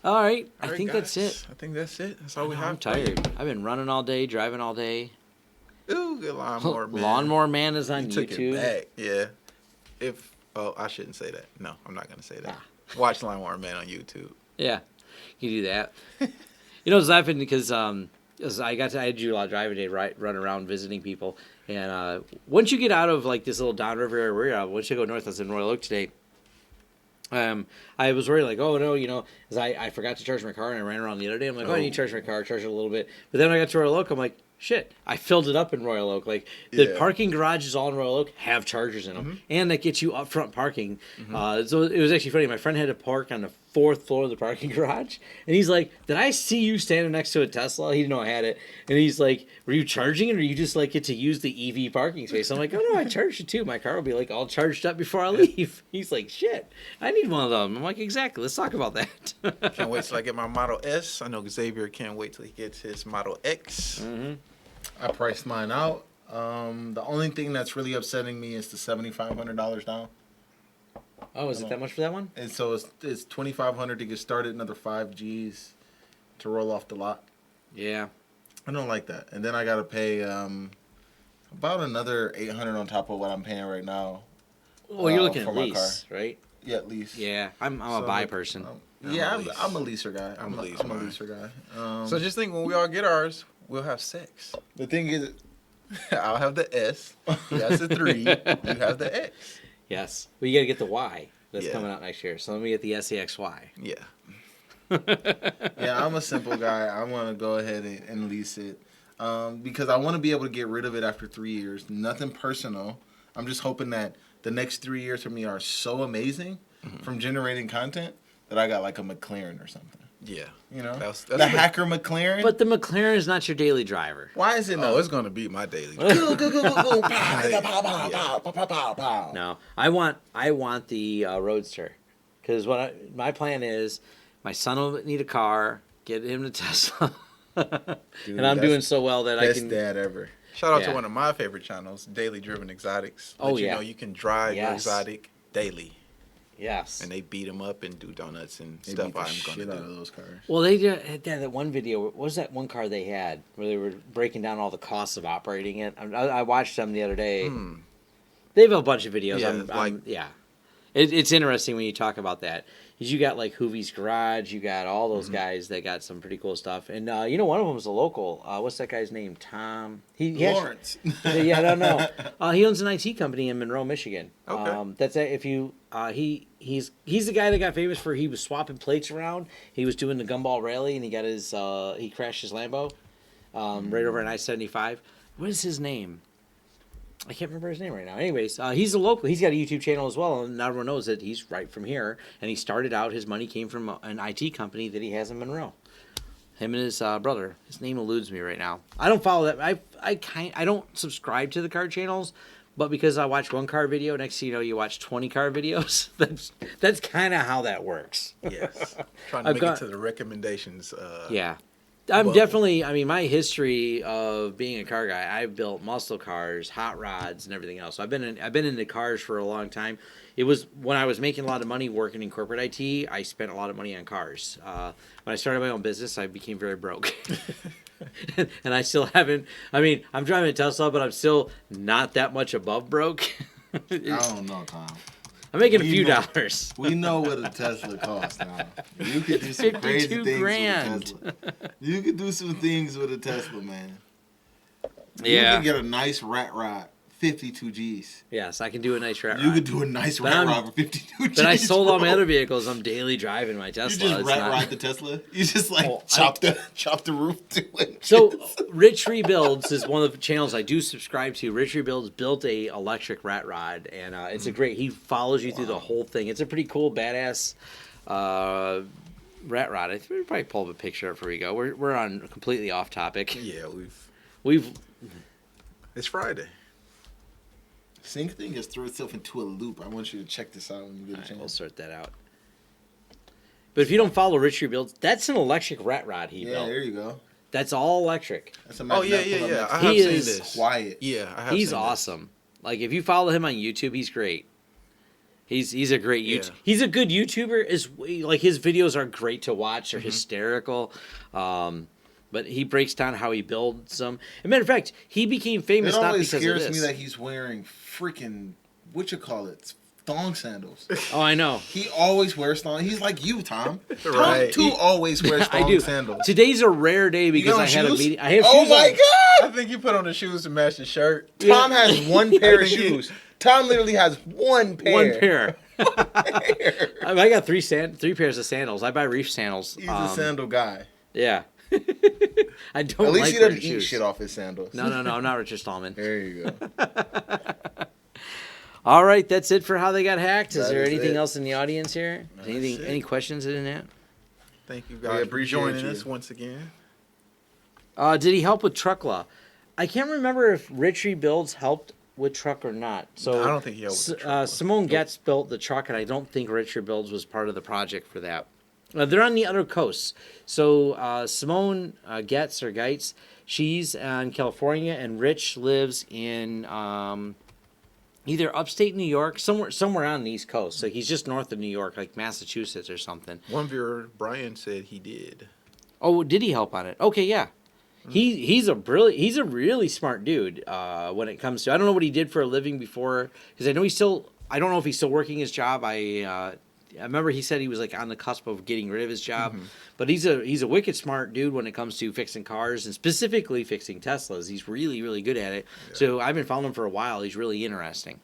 all right, I think that's it. I think that's it. That's all we have. I'm tired. I've been running all day, driving all day. Ooh, good lawnmower man. Lawnmower Man is on You took YouTube. it back. Yeah. I shouldn't say that. No, I'm not gonna say that. Watch Lawnmower Man on YouTube. Yeah, you do that. You know, I was laughing because I do a lot of driving today, right? Run around visiting people, and once you get out of like this little downriver area where you're at, once you go north, I was in Royal Oak today. I was worried, like, oh no, because I forgot to charge my car and I ran around the other day. I'm like, I need to charge my car, charge it a little bit. But then when I got to Royal Oak, I'm like, shit, I filled it up in Royal Oak. Like the parking garages all in Royal Oak have chargers in them, and that gets you upfront parking. So it was actually funny. My friend had to park on the 4th floor of the parking garage, and he's like, "Did I see you standing next to a Tesla?" He didn't know I had it, and he's like, "Were you charging it, or you just like get to use the EV parking space?" I'm like, "Oh no, I charged it too. My car will be like all charged up before I leave." He's like, "Shit, I need one of them." I'm like, "Exactly. Let's talk about that." Can't wait till I get my Model S. I know Xavier can't wait till he gets his Model X. I priced mine out. The only thing that's really upsetting me is the $7,500 down. Oh, is it that much for that one? And so it's $2,500 to get started, another 5 G's to roll off the lot. Yeah. I don't like that. And then I gotta pay about another $800 on top of what I'm paying right now. Well, you're looking for at my lease, right? Yeah, at least. Yeah, I'm a So, buy person. I'm a leaser guy. I'm a leaser guy. So just think, when we all get ours, we'll have sex. The thing is, I'll have the S. He has the 3. You have the X. Yes. Well, you got to get the Y that's Yeah. coming out next year. So let me get the SEXY. Yeah. yeah, I'm a simple guy. I want to go ahead and lease it because I want to be able to get rid of it after 3 years. Nothing personal. I'm just hoping that the next 3 years for me are so amazing from generating content that I got like a McLaren or something. Yeah. You know, That's the hacker McLaren. But the McLaren is not your daily driver. Why is it No, not? it's gonna be my daily. No, I want the Roadster, because my plan is, my son will need a car, get him to Tesla, Dude, and I'm doing so well that I best can. dad ever. Shout out Yeah. to one of my favorite channels, Daily Driven Exotics. Oh, You yeah. know you can drive your Yes. exotic daily, Yes. and they beat them up and do donuts and They stuff. beat the I'm shit gonna out do. of those cars. Well, they had that one video. What was that one car they had where they were breaking down all the costs of operating it? I watched them the other day. They have a bunch of videos. Yeah, It's interesting when you talk about that. Because you got like Hoovie's Garage, you got all those guys that got some pretty cool stuff. And one of them is a local. What's that guy's name? Tom. Lawrence. Yeah, I don't know. He owns an IT company in Monroe, Michigan. Okay. That's it. If you he's the guy that got famous for, he was swapping plates around. He was doing the gumball rally and he got his he crashed his Lambo right over an I-75. What is his name? I can't remember his name right now. Anyways, he's a local. He's got a YouTube channel as well, and everyone knows that he's right from here. And he started out, his money came from an IT company that he has in Monroe. Him and his brother. His name eludes me right now. I don't follow that. I don't subscribe to the car channels, but because I watch one car video, next thing you know, you watch 20 car videos. That's kind of how that works. Yes. Trying to make it to the recommendations. Yeah. I'm Whoa. definitely, my history of being a car guy, I've built muscle cars, hot rods, and everything else. So I've been into cars for a long time. It was when I was making a lot of money working in corporate IT, I spent a lot of money on cars. When I started my own business, I became very broke. And I still haven't, I'm driving a Tesla, but I'm still not that much above broke. I don't know, Tom. I'm making a We few know. dollars. We know what a Tesla costs now. You could do some crazy 52 things grand. with a Tesla. You could do some things with a Tesla, man. You Yeah. can get a nice rat rod, 52 G's. Yes, I can do a nice rat You rod. could do a nice But rat I'm- rod for 52 G's. But I sold all my bro. other vehicles. I'm daily driving my You Tesla. just It's rat not- ride the Tesla? You just like Oh, chop the roof to it. So Rich Rebuilds is one of the channels I do subscribe to. Rich Rebuilds built a electric rat rod, and it's a great. He follows you through the whole thing. It's a pretty cool, badass rat rod. I think we'll probably pull up a picture before we go. We're on completely off topic. Yeah, We've it's Friday. Sync thing just threw itself into a loop. I want you to check this out when you get a we'll chance. sort that out. But if you don't follow Rich Rebuilds, that's an electric rat rod he Yeah, built. there you go. That's all electric. That's a Oh, yeah. I have He seen is this. quiet. Yeah, I have He's seen awesome. Like if you follow him on YouTube, he's great. He's a great Yeah. He's a good YouTuber. Is like his videos are great to watch. They're hysterical. But he breaks down how he builds them. As a matter of fact, he became famous It not always because of scares this. me that he's wearing freaking thong sandals. Oh, I know. He always wears thong. He's like you, Tom. Right. Tom too always wears I thong do. sandals. Today's a rare day because got I on had a shoes? meeting. I have Oh shoes my on. I god! think you put on the shoes to match the shirt. Tom has one pair of think he- shoes. Tom literally has one pair. One pair. I got three pairs of sandals. I buy reef sandals. He's a sandal guy. Yeah. I don't At least like he doesn't wearing eat shoes. shit off his sandals. No, I'm not Richard Stallman. There you go. All right, that's it for how they got hacked. Is That there is anything it. else in the audience here? Anything? it. Any questions in that? Thank you We guys for appreciate joining you. us once again. Did he help with truck law? I can't remember if Rich Rebuilds helped with truck or not. So I don't think he helped with the truck law. Simone Getz built the truck, and I don't think Rich Rebuilds was part of the project for that. They're on the other coast. So Simone Getz or Geitz, she's in California, and Rich lives in either upstate New York, somewhere on the East Coast. Like he's just north of New York, like Massachusetts or something. One viewer, Brian, said he did. Oh, did he help on it? Okay, yeah. He's a really smart dude when it comes to. I don't know what he did for a living before, because I know I don't know if he's still working his job. I remember he said he was like on the cusp of getting rid of his job, but he's a wicked smart dude when it comes to fixing cars and specifically fixing Teslas. He's really, really good at it. Yeah. So I've been following him for a while. He's really interesting.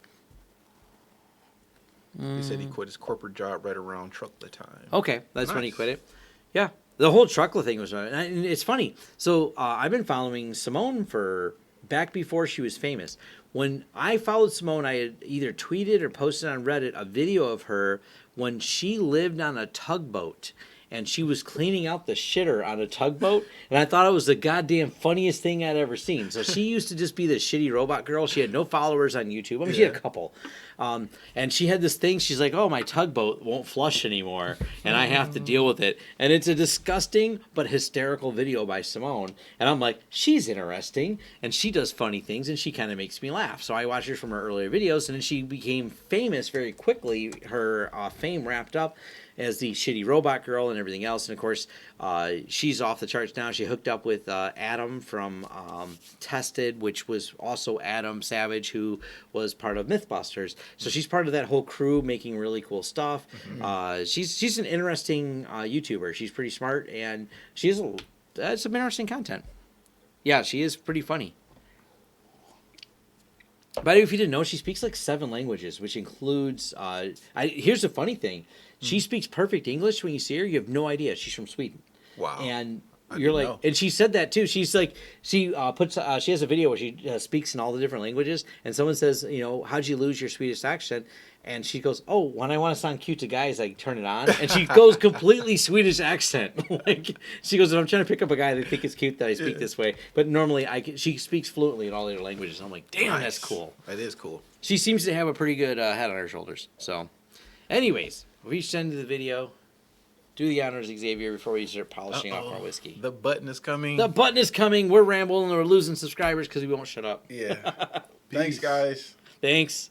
He said he quit his corporate job right around trucklet time. Okay, that's when he Nice. quit it. Yeah, the whole truckler thing was, and it's funny. So I've been following Simone for back before she was famous. When I followed Simone, I had either tweeted or posted on Reddit a video of her when she lived on a tugboat and she was cleaning out the shitter on a tugboat, and I thought it was the goddamn funniest thing I'd ever seen. So she used to just be this shitty robot girl. She had no followers on YouTube. I mean, she had a couple. And she had this thing, she's like, oh, my tugboat won't flush anymore, and I have to deal with it. And it's a disgusting but hysterical video by Simone. And I'm like, she's interesting, and she does funny things, and she kind of makes me laugh. So I watched her from her earlier videos, and then she became famous very quickly. Her fame wrapped up as the shitty robot girl and everything else. And of course, she's off the charts now. She hooked up with Adam from Tested, which was also Adam Savage, who was part of Mythbusters. So she's part of that whole crew making really cool stuff. She's an interesting YouTuber. She's pretty smart, and she has some interesting content. Yeah, she is pretty funny. But if you didn't know, she speaks like 7 languages, which includes. Here's the funny thing: she speaks perfect English. When you see her, you have no idea she's from Sweden. Wow. And I you're didn't like, know. and she said that too. She's like, she has a video where she speaks in all the different languages, and someone says, how'd you lose your Swedish accent? And she goes, oh, when I want to sound cute to guys, I turn it on. And she goes completely Swedish accent. Like she goes, I'm trying to pick up a guy that think it's cute that I speak this way. But normally she speaks fluently in all the other languages. I'm like, damn, that's cool. That is cool. She seems to have a pretty good head on her shoulders. So, anyways, we reached the end of the video. Do the honors, Xavier, before we start polishing off our whiskey. The button is coming. The button is coming. We're rambling. We're losing subscribers because we won't shut up. Yeah. Thanks, guys. Thanks.